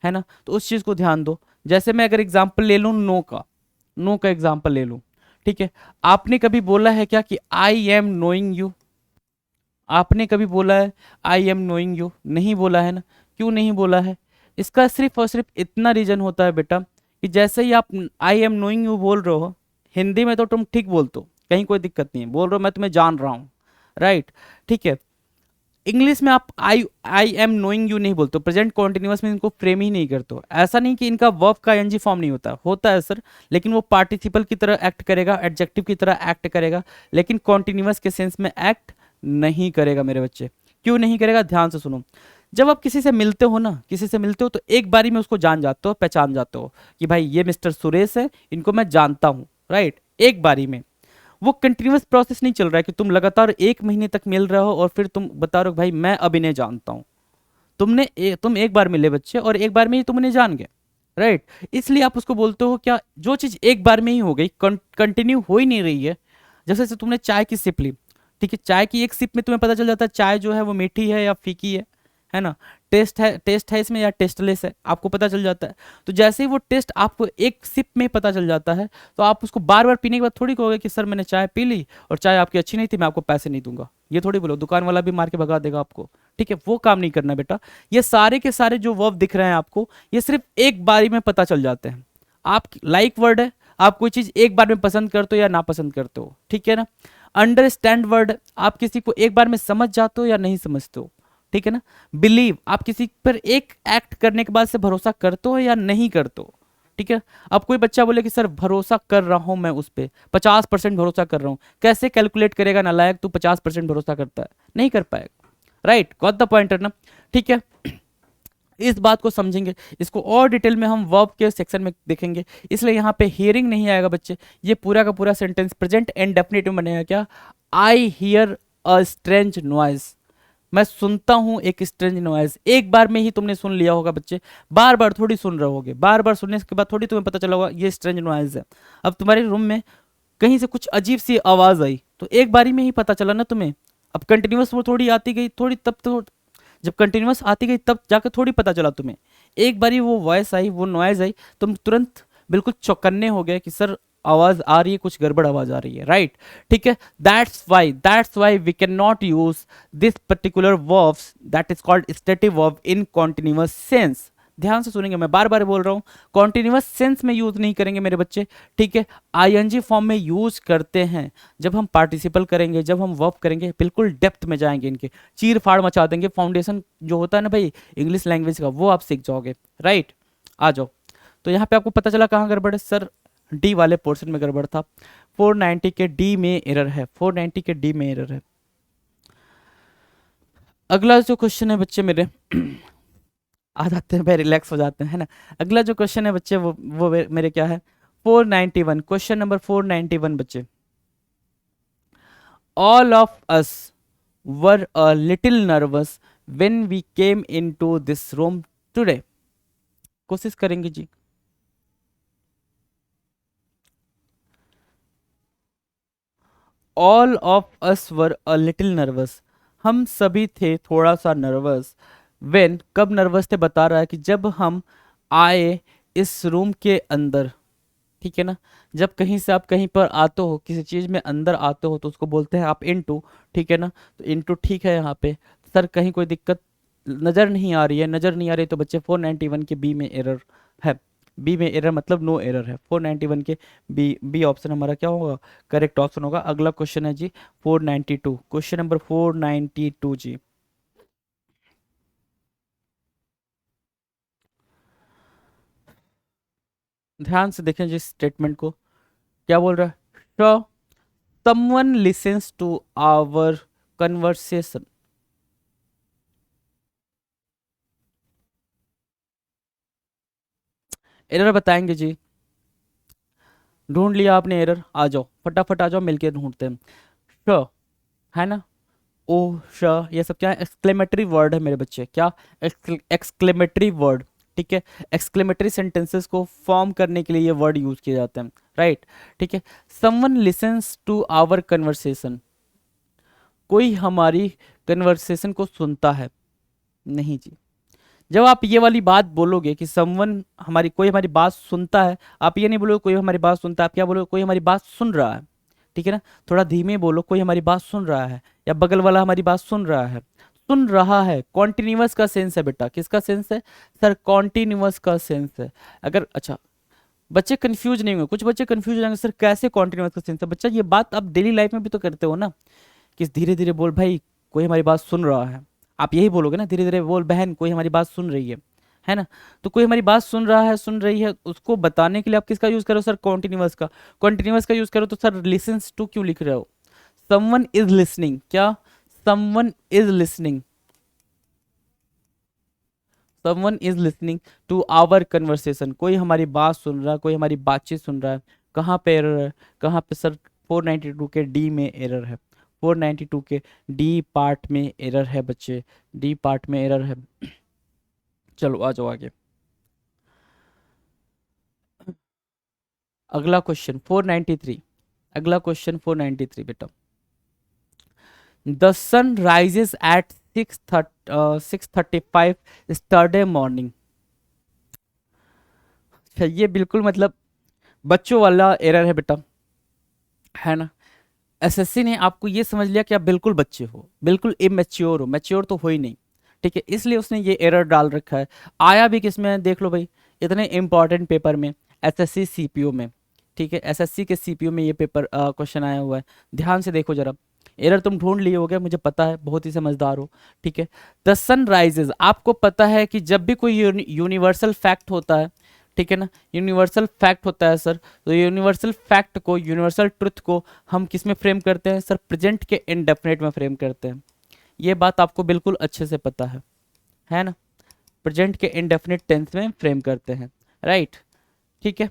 है ना, तो उस चीज को ध्यान दो। जैसे मैं अगर एग्जांपल ले लूं नो का, नो का एग्जांपल ले लूं, ठीक है, आपने कभी बोला है क्या कि आई एम नोइंग यू, आपने कभी बोला है आई एम नोइंग यू, नहीं बोला है ना। क्यों नहीं बोला है, इसका सिर्फ और सिर्फ इतना रीजन होता है बेटा कि जैसे ही आप आई एम नोइंग यू बोल रहे हो, हिंदी में तो तुम ठीक बोलते हो, कहीं कोई दिक्कत नहीं है, बोल रहे हो मैं तुम्हें जान रहा हूँ, राइट, ठीक है। इंग्लिश में आप आई आई एम नोइंग यू नहीं बोलते, प्रेजेंट कॉन्टिन्यूअस में इनको फ्रेम ही नहीं करते हो। ऐसा नहीं कि इनका वर्ब का एनजी फॉर्म नहीं होता, होता है सर, लेकिन वो पार्टिसिपल की तरह एक्ट करेगा, एडजेक्टिव की तरह एक्ट करेगा, लेकिन कॉन्टिन्यूअस के सेंस में एक्ट नहीं करेगा मेरे बच्चे। क्यों नहीं करेगा, ध्यान से सुनो। जब आप किसी से मिलते हो ना, किसी से मिलते हो तो एक बारी में उसको जान जाते हो, पहचान जाते हो कि भाई ये मिस्टर सुरेश है, इनको मैं जानता हूँ, राइट, एक बारी में। वो कंटिन्यूअस प्रोसेस नहीं चल रहा है कि तुम लगातार 1 महीने तक मिल रहे हो और फिर तुम बता रहे हो भाई मैं अब इन्हें जानता हूँ। तुम एक बार मिले बच्चे और एक बार में ही तुम उन्हें जान गए, राइट। इसलिए आप उसको बोलते हो क्या, जो चीज़ एक बार में ही हो गई, कंटिन्यू हो ही नहीं रही है। जैसे से तुमने चाय की सिप ली, ठीक है, चाय की एक सिप में तुम्हें पता चल जाता है चाय जो है वो मीठी है या फीकी है ना, टेस्ट है इसमें या टेस्टलेस है, आपको पता चल जाता है। तो जैसे ही वो टेस्ट आपको एक सिप में पता चल जाता है, तो आप उसको बार बार पीने के बाद थोड़ी कहोगे कि सर मैंने चाय पी ली और चाय आपकी अच्छी नहीं थी, मैं आपको पैसे नहीं दूंगा, ये थोड़ी बोलो, दुकान वाला भी मार के भगा देगा आपको, ठीक है, वो काम नहीं करना बेटा। ये सारे के सारे जो वर्ब दिख रहे हैं आपको, ये सिर्फ एक बारी में पता चल जाते हैं। आप लाइक वर्ड है, आप कोई चीज एक बार में पसंद करते हो या ना पसंद करते हो, ठीक है ना। अंडरस्टैंड वर्ड, आप किसी को एक बार में समझ जाते हो या नहीं समझते हो, ठीक है ना। बिलीव, आप किसी पर एक एक्ट करने के बाद से भरोसा करते हो या नहीं करते हो, ठीक है। अब कोई बच्चा बोले कि सर भरोसा कर रहा हूं मैं उस पर, 50% भरोसा कर रहा हूं, कैसे कैलकुलेट करेगा नालायक, तू 50% भरोसा करता है, नहीं कर पाएगा, राइट, गॉट द पॉइंट है ना, ठीक है। इस बात को समझेंगे, इसको और डिटेल में हम वर्ब के सेक्शन में देखेंगे, इसलिए यहाँ पे हियरिंग नहीं आएगा बच्चे, ये पूरा का पूरा सेंटेंस प्रेजेंट इंडेफिनिट में बनेगा। क्या, I hear a strange noise, मैं सुनता हूं एक स्ट्रेंज नॉइज। एक बार में ही तुमने सुन लिया होगा बच्चे, बार बार थोड़ी सुन रहे होगे, बार बार सुनने के बाद थोड़ी तुम्हें पता चला होगा ये स्ट्रेंज नॉइज है। अब तुम्हारे रूम में कहीं से कुछ अजीब सी आवाज आई तो एक बारी में ही पता चला ना तुम्हें। अब कंटिन्यूअस वो थोड़ी आती गई, थोड़ी तब तो, जब कंटिन्यूअस आती गई तब जाकर थोड़ी पता चला तुम्हें। एक बारी वो वॉइस आई, वो नॉइज आई, तुम तुरंत बिल्कुल चौकन्ने हो गए कि सर आवाज आ रही है, कुछ गड़बड़ आवाज आ रही है, राइट, ठीक है। That's why we can not use this particular verbs that is called stative verb in continuous sense. ध्यान से सुनेंगे, मैं बार बार बोल रहा हूं, कॉन्टिन्यूअस सेंस में यूज नहीं करेंगे मेरे बच्चे, ठीक है। आईएनजी फॉर्म में यूज करते हैं जब हम पार्टिसिपल करेंगे, जब हम वर्ब करेंगे, बिल्कुल डेप्थ में जाएंगे, इनके चीर फाड़ मचा देंगे, फाउंडेशन जो होता है ना भाई इंग्लिश लैंग्वेज का, वो आप सीख जाओगे, राइट। आ जाओ, तो यहाँ पे आपको पता चला कहाँ गड़बड़ है सर, डी वाले पोर्शन में गड़बड़ था, 490 के डी में एरर है, 490 के डी में एरर है। अगला जो क्वेश्चन है बच्चे मेरे आ जाते हैं भाई, रिलैक्स हो जाते हैं, है ना। अगला जो क्वेश्चन है बच्चे वो मेरे क्या है, 491, क्वेश्चन नंबर 491 बच्चे। All of us were a little nervous when we came into this room today. कोशिश करेंगे जी। All of us were a little nervous, हम सभी थे थोड़ा सा नर्वस। वेन, कब नर्वस थे, बता रहा है कि जब हम आए इस रूम के अंदर, ठीक है ना। जब कहीं से आप कहीं पर आते हो, किसी चीज में अंदर आते हो तो उसको बोलते हैं आप इनटू, ठीक है ना। तो इनटू ठीक है, यहाँ पे सर कहीं कोई दिक्कत नजर नहीं आ रही है, नजर नहीं आ रही, तो बच्चे 491 के बी में एरर है। बी में एरर मतलब नो एरर है, 491 के बी, बी ऑप्शन हमारा क्या होगा, करेक्ट ऑप्शन होगा। अगला क्वेश्चन है जी 492, क्वेश्चन नंबर 492 जी। ध्यान से देखें जी स्टेटमेंट को, क्या बोल रहा है, someone listens to our conversation. Error बताएंगे जी, ढूंढ लिया आपने एरर, आ जाओ फटाफट आ जाओ, मिलके ढूंढते हैं। श, है ना, ओ श, ये सब क्या है, एक्सक्लेमेटरी वर्ड है मेरे बच्चे, क्या, एक्सक्लेमेटरी वर्ड, ठीक है। एक्सक्लेमेटरी सेंटेंसेस को फॉर्म करने के लिए ये वर्ड यूज किए जाते हैं, राइट, ठीक है। Someone listens to our conversation, कोई हमारी कन्वर्सेशन को सुनता है, नहीं जी। जब आप ये वाली बात बोलोगे कि समवन हमारी, कोई हमारी बात सुनता है, आप ये नहीं बोलोगे कोई हमारी बात सुनता है, आप क्या बोलोगे, कोई हमारी बात सुन रहा है, ठीक है ना। थोड़ा धीमे बोलो, कोई हमारी बात सुन रहा है, या बगल वाला हमारी बात सुन रहा है, सुन रहा है, कॉन्टिन्यूअस का सेंस है बेटा, किसका सेंस है सर, कॉन्टिन्यूअस का सेंस है। अगर अच्छा, बच्चे कंफ्यूज नहीं होंगे, कुछ बच्चे कंफ्यूज हो जाएंगे सर कैसे कॉन्टिन्यूअस का सेंस है। बच्चा ये बात आप डेली लाइफ में भी तो करते हो ना, कि धीरे धीरे बोल भाई कोई हमारी बात सुन रहा है। आप यही बोलोगे ना, धीरे धीरे बोल बहन कोई हमारी बात सुन रही है ना। तो कोई हमारी बात सुन रहा है, सुन रही है, उसको बताने के लिए आप किसका यूज करो सर, कॉन्टिन्यूअस का। कॉन्टिन्यूअस का यूज करो तो सर लिसन्स टू क्यों लिख रहे हो, समवन इज लिसनिंग, क्या someone is listening, someone is listening to our conversation, कोई हमारी बात सुन रहा है, कोई हमारी बातचीत सुन रहा है। कहाँ पे एरर है, कहाँ पे सर 492 के डी में एरर है, 492 के डी पार्ट में एरर है बच्चे, डी पार्ट में एरर है। चलो आ जाओ आगे। अगला क्वेश्चन 493, अगला क्वेश्चन 493 बेटा। The sun rises at 6:35 Saturday morning. ये बिल्कुल मतलब बच्चों वाला एरर है बेटा, है ना। एसएससी ने आपको ये समझ लिया कि आप बिल्कुल बच्चे हो, बिल्कुल इमेच्योर हो, मैच्योर तो हो ही नहीं, ठीक है, इसलिए उसने ये एरर डाल रखा है। आया भी किस में देख लो भाई, इतने इंपॉर्टेंट पेपर में, एसएससी सीपीओ में, ठीक है, एसएससी के सीपीओ में ये पेपर क्वेश्चन आया हुआ है। ध्यान से देखो जरा, एरर तुम ढूंढ लिए होगे, मुझे पता है, बहुत ही समझदार हो, ठीक है। द सन राइजेज, आपको पता है कि जब भी कोई यूनिवर्सल फैक्ट होता है, ठीक है ना, यूनिवर्सल फैक्ट होता है सर, तो यूनिवर्सल फैक्ट को, यूनिवर्सल ट्रुथ को हम किस में फ्रेम करते हैं सर, प्रेजेंट के इंडेफिनिट में फ्रेम करते हैं। ये बात आपको बिल्कुल अच्छे से पता है ना। प्रेजेंट के इंडेफिनिट टेंस में फ्रेम करते हैं, राइट, ठीक है।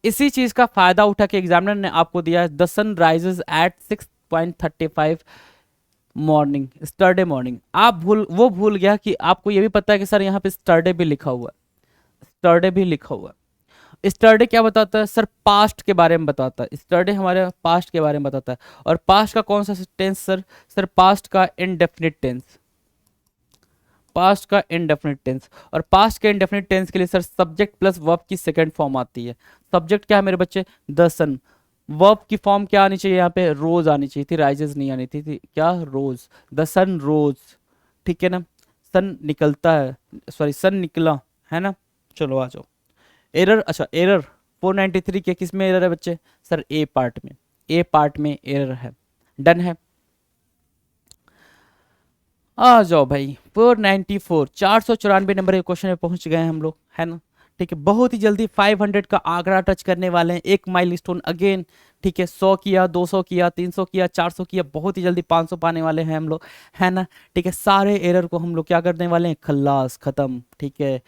इसी चीज का फायदा उठा के एग्जामिनर ने आपको दिया है the sun rises at 6:35 morning, Saturday morning. आप भूल गया कि आपको ये भी पता है कि सर यहाँ पे स्टरडे भी लिखा हुआ है, स्टरडे भी लिखा हुआ है। स्टरडे क्या बताता है सर, पास्ट के बारे में बताता है, स्टरडे हमारे पास्ट के बारे में बताता है। और पास्ट का कौन सा टेंस सर, सर पास्ट का इनडेफिनिट टेंस, पास्ट का इनडेफिनिट टेंस। और पास्ट के इनडेफिनिट टेंस के लिए सर सब्जेक्ट प्लस वर्ब की सेकंड फॉर्म आती है। सब्जेक्ट क्या है मेरे बच्चे, द सन। वर्ब की फॉर्म क्या आनी चाहिए यहाँ पे, रोज आनी चाहिए थी, राइजेस नहीं आनी थी क्या, रोज, द सन रोज, ठीक है ना। सन निकलता है, सॉरी सन निकला, है ना। चलो आ जाओ। एरर, अच्छा एरर 493 के किस में एरर है बच्चे, सर ए पार्ट में, ए पार्ट में एरर है। डन है, आ जाओ भाई 494, 494 नंबर के क्वेश्चन में पहुंच गए हैं हम लोग, है ना। ठीक है, बहुत ही जल्दी 500 का आंकड़ा टच करने वाले हैं, एक माइलस्टोन अगेन, ठीक है। 100 किया, 200 किया, 300 किया, 400 किया, बहुत ही जल्दी 500 पाने वाले हैं हम लोग, है ना। ठीक है, सारे एरर को हम लोग क्या करने वाले हैं, खल्लास, खत्म, ठीक है।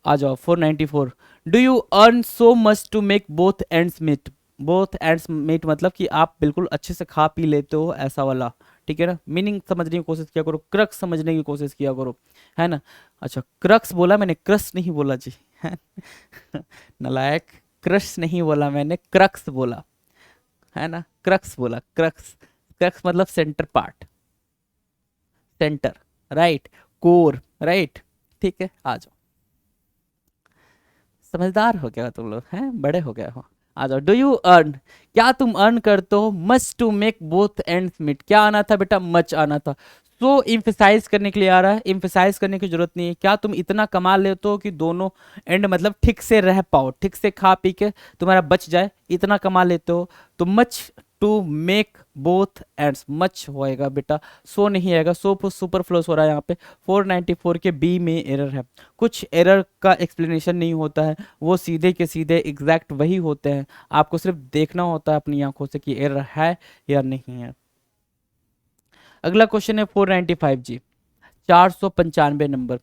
आ जाओ 494। Do you earn so much to make both ends meet, both ends meet मतलब कि आप बिल्कुल अच्छे से खा पी लेते हो, ऐसा वाला, ठीक है ना। मीनिंग समझने की कोशिश किया करो, क्रक्स समझने की कोशिश किया करो, है ना। अच्छा क्रक्स बोला मैंने, क्रश नहीं बोला जी, है नलायक, क्रश नहीं बोला मैंने, क्रक्स बोला, है ना, क्रक्स बोला, क्रक्स, क्रक्स मतलब centre part, centre, right, core, right, ठीक है। आ जाओ, समझदार हो गया तुम लोग, हैं बड़े हो गए हो। आ जाओ, डू यू अर्न, क्या तुम अर्न करते हो, much to make both ends meet, क्या आना था बेटा, मच आना था। सो इम्फेसाइज करने के लिए आ रहा है, इम्फेसाइज करने की जरूरत नहीं है, क्या तुम इतना कमा लेते हो कि दोनों एंड मतलब ठीक से रह पाओ, ठीक से खा पी के तुम्हारा बच जाए, इतना कमा लेते हो तो much to make both ends, much होएगा बेटा, सो नहीं आएगा, सो सुपर फ्लोस हो रहा है यहाँ पे। 494 के बी में एरर है, कुछ एरर का एक्सप्लेनेशन नहीं होता है, वो सीधे के सीधे एग्जैक्ट वही होते हैं, आपको सिर्फ देखना होता है अपनी आंखों से कि एरर है या नहीं है। अगला क्वेश्चन है 495 जी, 495 नंबर,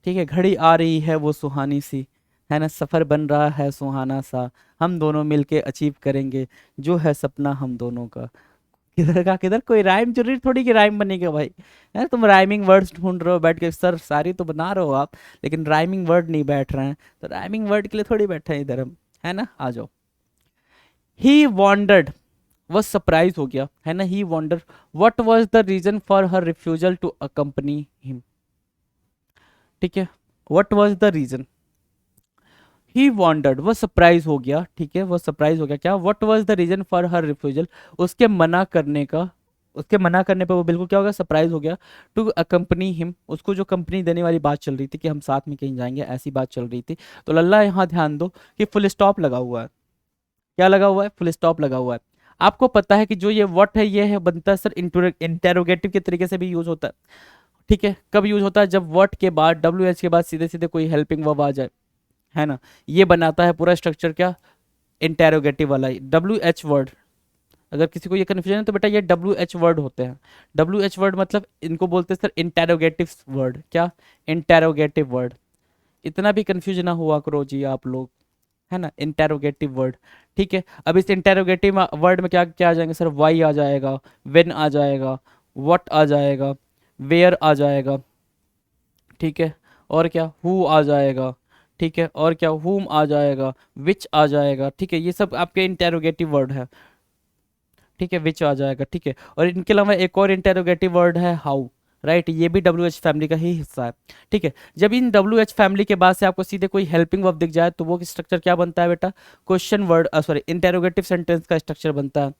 ठीक है। घड़ी आ रही है वो सुहानी सी, है ना, सफ़र बन रहा है सुहाना सा, हम दोनों मिलके अचीव करेंगे जो है सपना हम दोनों का। किधर का किधर, कोई राइम जरूरी थोड़ी कि राइम बनेगा भाई, है तुम राइमिंग वर्ड्स ढूंढ रहे हो बैठ के, सर सारी तो बना रहे हो आप, लेकिन राइमिंग वर्ड नहीं बैठ रहे हैं, तो राइमिंग वर्ड के लिए थोड़ी बैठे हैं इधर हम, है ना। आ जाओ, ही वॉन्डर्ड, वह सरप्राइज हो गया, है ना, he wonder, what was the reason for her refusal to accompany him, ठीक है, what was the reason, he wondered, वह सरप्राइज हो गया, ठीक है, वह सरप्राइज हो गया, क्या, what was the reason for her refusal, उसके मना करने का उसके मना करने पे वो बिल्कुल क्या होगा, सरप्राइज हो गया। टू अकम्पनी हिम, उसको जो कंपनी देने वाली बात चल रही थी कि हम साथ में कहीं जाएंगे, ऐसी बात चल रही थी। तो लल्ला यहाँ ध्यान दो कि फुल स्टॉप लगा हुआ है। क्या लगा हुआ है? फुल स्टॉप लगा हुआ है। आपको पता है कि जो ये व्हाट है, ये है बनता है सर इंटेरोगेटिव के तरीके से भी यूज होता है। ठीक है, कब यूज होता है? जब व्हाट के बाद, डब्ल्यू एच के बाद सीधे सीधे कोई हेल्पिंग वर्ब आ जाए, है ना। ये बनाता है पूरा स्ट्रक्चर क्या, इंटेरोगेटिव वाला डब्ल्यू एच वर्ड। अगर किसी को ये कन्फ्यूजन है तो बेटा ये डब्ल्यू एच वर्ड होते हैं। डब्ल्यू एच वर्ड मतलब इनको बोलते हैं सर इंटेरोगेटिव वर्ड। क्या? Interrogative word. इतना भी कंफ्यूज ना हुआ करो जी आप लोग, है ना, इंटेरोगेटिव वर्ड। ठीक है, अब इस इंटेरोगेटिव वर्ड में क्या क्या आ जाएंगे सर? वाई आ जाएगा, वेन आ जाएगा, व्हाट आ जाएगा, वेयर आ जाएगा। ठीक है, और क्या, हु आ जाएगा। ठीक है, और क्या, हुम आ जाएगा, विच आ जाएगा। ठीक है, ये सब आपके इंटेरोगेटिव वर्ड है। ठीक है, विच आ जाएगा। ठीक है, और इनके अलावा एक और इंटेरोगेटिव वर्ड है हाउ। राइट, ये भी डब्ल्यू एच फैमिली का ही हिस्सा है। ठीक है, जब इन डब्ल्यू एच फैमिली के बाद से आपको सीधे कोई हेल्पिंग वर्ब दिख जाए तो वो स्ट्रक्चर क्या बनता है बेटा? Question word, sorry, interrogative sentence का स्ट्रक्चर बनता है।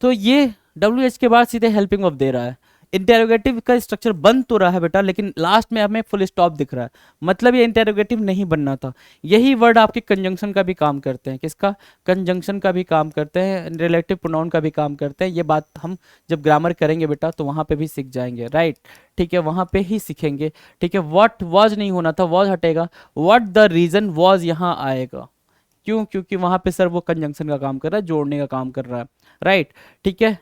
तो ये डब्ल्यू एच के बाद सीधे हेल्पिंग वर्ब दे रहा है। इंटेरोगेटिव का स्ट्रक्चर बन तो रहा है बेटा, लेकिन लास्ट में हमें फुल स्टॉप दिख रहा है, मतलब ये इंटेरोगेटिव नहीं बनना था। यही वर्ड आपके कंजंक्शन का भी काम करते हैं। किसका? कंजंक्शन का भी काम करते हैं, रिलेटिव प्रोनाउन का भी काम करते हैं। ये बात हम जब ग्रामर करेंगे बेटा तो वहां पे भी सीख जाएंगे। राइट, ठीक है, वहां पे ही सीखेंगे। ठीक है, व्हाट वॉज नहीं होना था, वॉज हटेगा, व्हाट द रीजन वॉज यहाँ आएगा। क्यों? क्योंकि वहां पे सर वो कंजंक्शन का काम कर रहा है, जोड़ने का काम कर रहा है। राइट, ठीक है,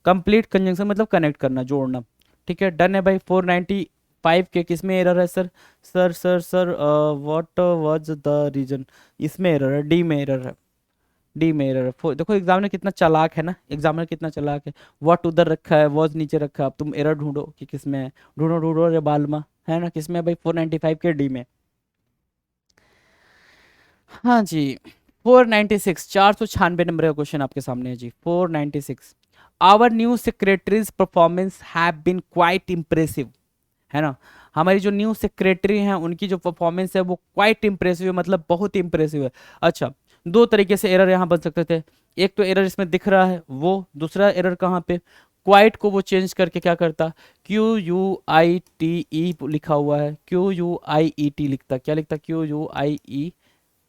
कंप्लीट कंजंक्शन मतलब कनेक्ट करना, जोड़ना। ठीक है, डन है भाई। 495 के किस में एरर है sir? Sir what was the reason, इसमें एरर है, डी में एरर है। डी में एरर है। देखो एग्जामिनर कितना चालाक है ना, एग्जामिनर कितना चालाक है। व्हाट उधर रखा है, वॉज नीचे रखा है, अब तुम एरर ढूंढो कि किस में है। ढूंढो ढूंढो रे बालमा, है ना, किस में है भाई? 495 के डी में। हाँ जी, 496, 496 नंबर का क्वेश्चन आपके सामने है जी। 496, our new secretaries performance have been quite impressive, है ना। हमारी जो न्यू सेक्रेटरी हैं उनकी जो परफॉर्मेंस है वो क्वाइट इंप्रेसिव है, मतलब बहुत इंप्रेसिव है। अच्छा, दो तरीके से एरर यहाँ बन सकते थे। एक तो एरर इसमें दिख रहा है वो, दूसरा एरर कहाँ पे, क्वाइट को वो चेंज करके क्या करता, Q U I T E लिखा हुआ है, क्यू यू आई ई टी लिखता, क्या लिखता, क्यू यू आई ई,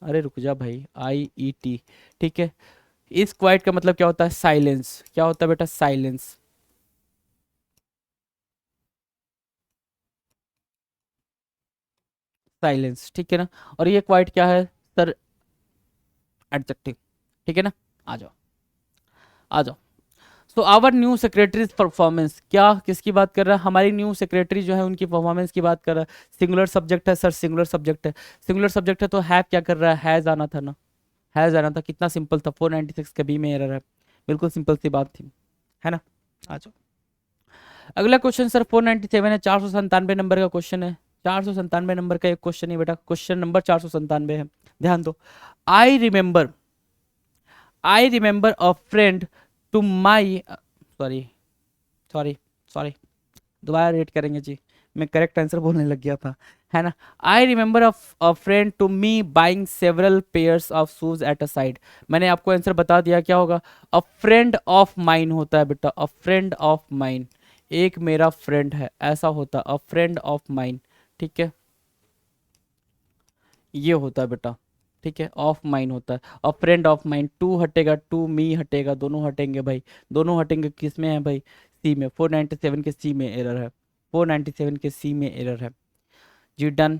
अरे रुक जा भाई, आई ई टी। ठीक है, इस क्वाइट का मतलब क्या होता है? साइलेंस। क्या होता है बेटा? साइलेंस। साइलेंस, ठीक है ना। और ये क्वाइट क्या है सर? एडजेक्टिव। ठीक है ना। आ जाओ, आ जाओ। So our new secretaries performance, क्या किसकी बात कर रहा है? हमारी न्यू सेक्रेटरी जो है उनकी परफॉर्मेंस की बात कर रहा है। सिंगुलर सब्जेक्ट है सर, सिंगुलर सब्जेक्ट है। सिंगुलर सब्जेक्ट है तो हैव क्या कर रहा है? हैज आना था ना, हैज आना था। कितना सिंपल था, 496 का बी में एरर है। बिल्कुल सिंपल सी बात थी, है ना। आ जाओ, अगला क्वेश्चन सर 497 है, 497 नंबर का क्वेश्चन है। 497 नंबर का एक क्वेश्चन है बेटा, क्वेश्चन नंबर 497 है। ध्यान दो। I remember, I remember a friend to my, sorry sorry sorry, दोबारा रेट करेंगे जी, मैं करेक्ट आंसर बोलने लग गया था, है ना। I remember a friend to me buying several pairs of shoes at a side. मैंने आपको आंसर बता दिया, क्या होगा? अ फ्रेंड ऑफ माइन होता है बेटा, अ फ्रेंड ऑफ माइन, एक मेरा फ्रेंड है, ऐसा होता अ फ्रेंड ऑफ माइन। ठीक है, ये होता है बेटा। ठीक है, ऑफ माइन होता है, a friend of mine. To हटेगा, टू मी हटेगा, दोनों हटेंगे भाई। दोनों हटेंगे, किस में है भाई? सी में। 497 के सी में एरर है, 497 के सी में एरर है जी। डन।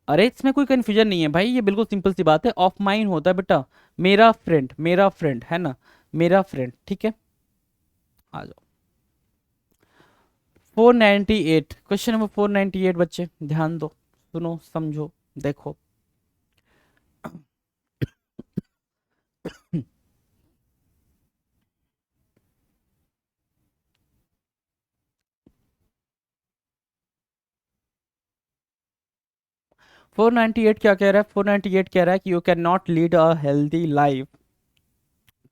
अरे इसमें कोई कंफ्यूजन नहीं है भाई, ये बिल्कुल सिंपल सी बात है, ऑफ माइन होता है बेटा, मेरा फ्रेंड, मेरा फ्रेंड, है ना, मेरा फ्रेंड। ठीक है, आ जाओ। 498, क्वेश्चन नंबर 498 बच्चे ध्यान दो, सुनो समझो, देखो। 498 क्या कह रहा है? 498 कह रहा है कि you can not lead a healthy life,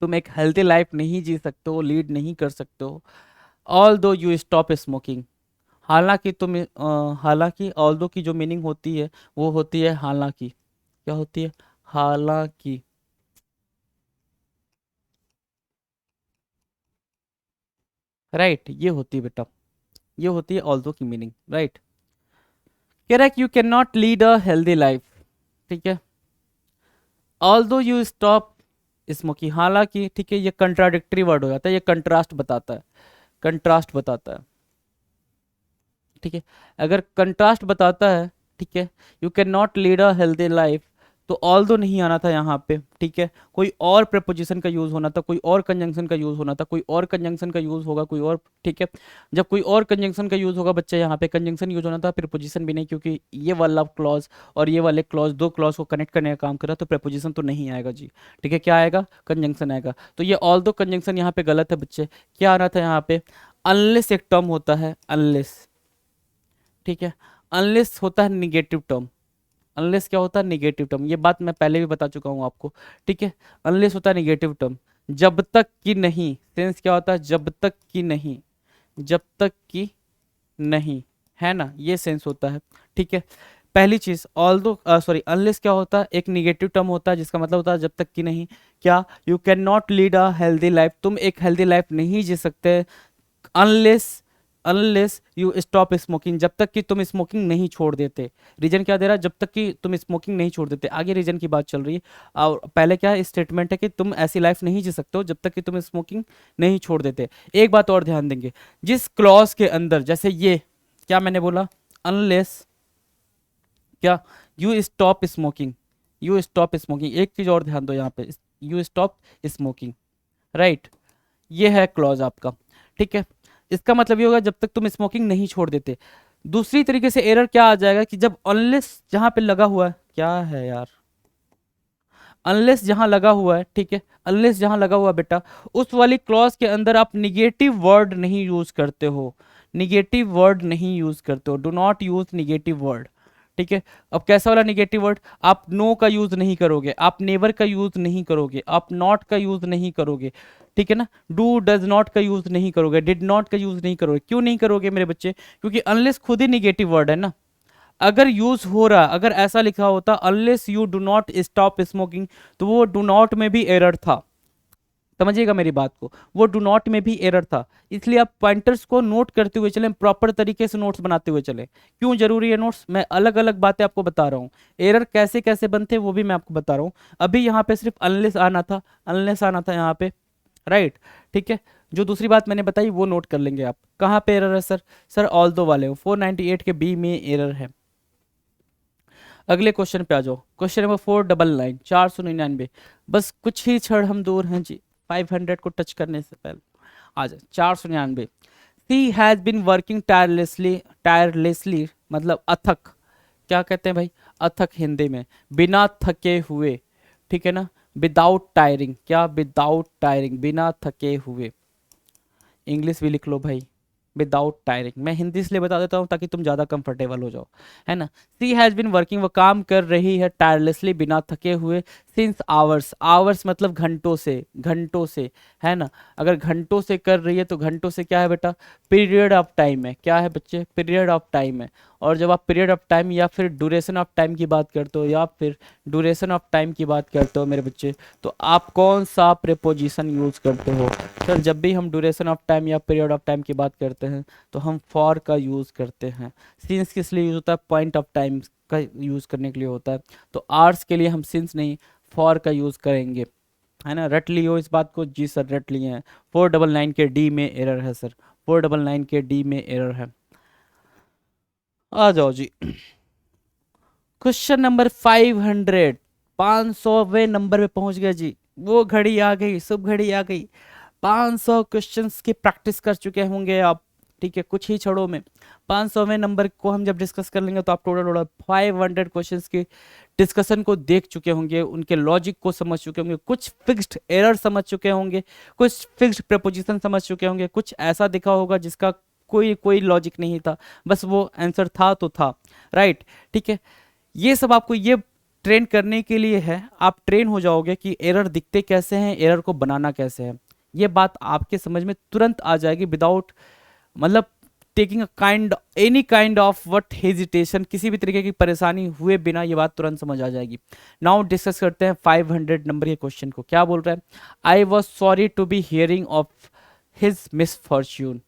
तुम एक हेल्दी लाइफ नहीं जी सकते हो, लीड नहीं कर सकते हो, ऑल दो यू स्टॉप स्मोकिंग। हालांकि तुम हालांकि ऑल दो की जो मीनिंग होती है वो होती है हालांकि। क्या होती है? हालांकि। राइट, ये होती है बेटा, ये होती है ऑल्दो की मीनिंग, राइट। कह रहा है कि you can not lead a healthy life, ठीक है, ऑल्दो यू स्टॉप स्मोकिंग, हालांकि, ठीक है, ये कंट्राडिक्टरी वर्ड हो जाता है, ये कंट्रास्ट बताता है, कंट्रास्ट बताता है, ठीक है। अगर कंट्रास्ट बताता है, ठीक है, you can not lead a healthy life, तो ऑल दो नहीं आना था यहाँ पे, ठीक है, कोई और प्रेपोजिशन का यूज होना था, कोई और कंजंक्शन का यूज होना था, कोई और कंजंक्शन का यूज होगा, कोई और, ठीक है। जब कोई और कंजंक्शन का यूज होगा बच्चा, यहाँ पे कंजंक्शन यूज होना था, प्रेपोजिशन भी नहीं, क्योंकि ये वाला क्लॉज और ये वाले क्लॉज, दो क्लॉज को कनेक्ट करने का काम कर रहा है, तो प्रेपोजिशन तो नहीं आएगा जी, ठीक है, क्या आएगा, कंजंक्शन आएगा। तो ये ऑल दो कंजंक्शन यहाँ पे गलत है बच्चे, क्या आना था यहाँ पे, अनलेस एक टर्म होता है, अनलेस, ठीक है, अनलेस होता है निगेटिव टर्म, अनलेस क्या होता है, निगेटिव टर्म, ये बात मैं पहले भी बता चुका हूँ आपको, ठीक है, अनलेस होता है निगेटिव टर्म, जब तक कि नहीं, सेंस क्या होता है, जब तक कि नहीं, जब तक कि नहीं, है ना, ये सेंस होता है, ठीक है। पहली चीज, ऑल दो सॉरी, अनलेस क्या होता है, एक निगेटिव टर्म होता है जिसका मतलब होता है जब तक कि नहीं, क्या, you can not lead a healthy life, तुम एक हेल्दी लाइफ नहीं जी सकते, unless, unless you stop smoking, जब तक कि तुम स्मोकिंग नहीं छोड़ देते। रीजन क्या दे रहा है, जब तक कि तुम स्मोकिंग नहीं छोड़ देते, आगे रीजन की बात चल रही है। और पहले क्या स्टेटमेंट है कि तुम ऐसी लाइफ नहीं जी सकते हो जब तक कि तुम स्मोकिंग नहीं छोड़ देते। एक बात और ध्यान देंगे, जिस क्लॉज के अंदर, जैसे ये क्या मैंने बोला, अनलेस क्या, you stop smoking, you stop smoking, एक चीज और ध्यान दो यहाँ पे, यू स्टॉप स्मोकिंग, राइट, ये है क्लॉज आपका, ठीक है। इसका मतलब ये होगा जब तक तुम स्मोकिंग नहीं छोड़ देते। दूसरी तरीके से एरर क्या आ जाएगा कि जब अनलेस जहां पे लगा हुआ है, क्या है यार, अनलेस जहां लगा हुआ है, ठीक है, अनलेस जहां लगा हुआ है बेटा, उस वाली क्लॉज के अंदर आप निगेटिव वर्ड नहीं यूज करते हो, निगेटिव वर्ड नहीं यूज करते हो, do not use negative word, ठीक है। अब कैसा वाला निगेटिव वर्ड, आप नो का यूज नहीं करोगे, आप नेवर का यूज नहीं करोगे, आप नॉट का यूज नहीं करोगे, ठीक है ना, डू डज नॉट का यूज नहीं करोगे, डिड नॉट का यूज नहीं करोगे, क्यों नहीं करोगे मेरे बच्चे, क्योंकि अनलेस खुद ही निगेटिव वर्ड है ना। अगर यूज हो रहा, अगर ऐसा लिखा होता unless you do not stop smoking, तो वो डू नॉट में भी एरर था, समझिएगा मेरी बात को, वो डू नॉट में भी एरर था। इसलिए आप पॉइंटर्स को नोट करते हुए चलें, प्रॉपर तरीके से नोट्स बनाते हुए चलें। क्यों जरूरी है नोट्स, मैं अलग अलग बातें आपको बता रहा हूँ, एरर कैसे कैसे बनते हैं वो भी मैं आपको बता रहा हूँ। अभी यहाँ पे सिर्फ अनलेस आना था, अनलेस आना था यहाँ पे, राइट, ठीक है। जो दूसरी बात मैंने बताई वो नोट कर लेंगे आप, कहाँ पे एरर है सर, सर ऑल दो वाले 498 के बी में एरर है। अगले क्वेश्चन पे आ जाओ, क्वेश्चन नंबर 499, 499, बस कुछ ही क्षण हम दूर हैं जी 500 को टच करने से पहले। आ जाए 499, she has been working tirelessly, tirelessly मतलब अथक, क्या कहते हैं भाई, अथक हिंदी में, बिना थके हुए, ठीक है ना, विदाउट टायरिंग, क्या, विदाउट टायरिंग, बिना थके हुए, इंग्लिश भी लिख लो भाई, विदाउट टायरिंग, मैं हिंदी इसलिए बता देता हूँ ताकि तुम ज़्यादा कंफर्टेबल हो जाओ, है ना। सी हैज़ बिन वर्किंग, वो काम कर रही है, टायरलेसली बिना थके हुए, सिंस आवर्स, आवर्स मतलब घंटों से, घंटों से, है ना। अगर घंटों से कर रही है तो घंटों से क्या है बेटा, पीरियड ऑफ टाइम है, क्या है बच्चे, पीरियड ऑफ टाइम है। और जब आप पीरियड ऑफ टाइम या फिर ड्यूरेशन ऑफ टाइम की बात करते हो, या फिर ड्यूरेशन ऑफ टाइम की बात करते हो मेरे बच्चे, तो आप कौन सा प्रेपोजिशन यूज करते हो। सर जब भी हम ड्यूरेशन ऑफ टाइम या पीरियड ऑफ टाइम की बात करते हैं तो हम फॉर का यूज़ करते हैं। सिंस किस लिए यूज़ होता है, पॉइंट ऑफ टाइम का यूज़ करने के लिए होता है। तो आर्स के लिए हम सिंस नहीं फॉर का यूज़ करेंगे, है ना। रट लियो इस बात को, जी सर रट लिए हैं। 499 के डी में एरर है सर, 499 के डी में एरर है। आ जाओ जी, क्वेश्चन नंबर 500, 500वें नंबर पे पहुंच गया जी, वो घड़ी आ गई, शुभ घड़ी आ गई। 500 क्वेश्चंस की प्रैक्टिस कर चुके होंगे आप, ठीक है, कुछ ही क्षणों में 500वें नंबर को हम जब डिस्कस कर लेंगे तो आप टोटल टोटल 500 क्वेश्चंस की डिस्कशन को देख चुके होंगे, उनके लॉजिक को समझ चुके होंगे, कुछ फिक्स्ड एरर समझ चुके होंगे, कुछ फिक्स्ड प्रेपोजिशन समझ चुके होंगे, कुछ ऐसा दिखा होगा जिसका कोई कोई लॉजिक नहीं था, बस वो आंसर था तो था, राइट, ठीक है। ये सब आपको ये ट्रेन करने के लिए है, आप ट्रेन हो जाओगे कि एरर दिखते कैसे हैं, एरर को बनाना कैसे है, ये बात आपके समझ में तुरंत आ जाएगी, विदाउट मतलब taking a kind any kind of what hesitation, किसी भी तरीके की परेशानी हुए बिना ये बात तुरंत समझ आ जाएगी। नाउ डिस्कस करते हैं 500 नंबर के क्वेश्चन को, क्या बोल रहा है, I was sorry to be hearing of his misfortune,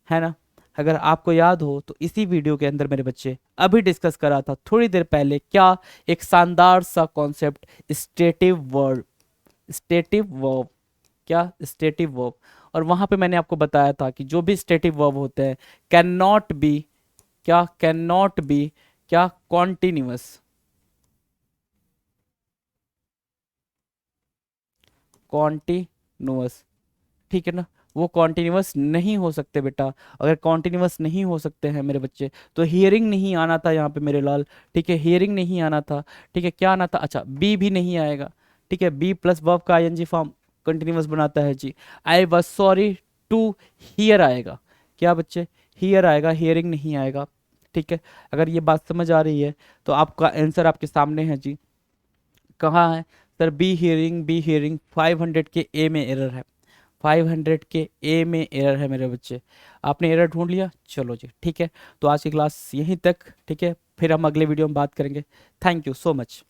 है ना। अगर आपको याद हो तो इसी वीडियो के अंदर मेरे बच्चे अभी डिस्कस करा था थोड़ी देर पहले, क्या, एक शानदार सा concept, stative verb, stative verb, क्या, स्टेटिव वर्ब। और वहां पे मैंने आपको बताया था कि जो भी स्टेटिव वर्ब होते हैं कैन नॉट बी, क्या, कैन नॉट बी, क्या, कॉन्टिन्यूअस, कॉन्टिन्यूअस, ठीक है ना। वो कॉन्टिन्यूअस नहीं हो सकते बेटा। अगर कॉन्टिन्यूअस नहीं हो सकते हैं मेरे बच्चे तो हियरिंग नहीं आना था यहाँ पे मेरे लाल, ठीक है, हियरिंग नहीं आना था, ठीक है, क्या आना था, अच्छा, बी भी नहीं आएगा, ठीक है, बी प्लस वर्ब का आईएनजी फॉर्म कंटिन्यूअस बनाता है जी। I was sorry to hear आएगा, क्या बच्चे, हियर आएगा, हियरिंग नहीं आएगा, ठीक है। अगर ये बात समझ आ रही है तो आपका आंसर आपके सामने है जी। कहाँ है sir, be hearing, be hearing 500 के ए में एरर है, 500 के ए में एरर है मेरे बच्चे। आपने एरर ढूंढ लिया, चलो जी, ठीक है। तो आज की क्लास यहीं तक, ठीक है, फिर हम अगले वीडियो में बात करेंगे। Thank you so much.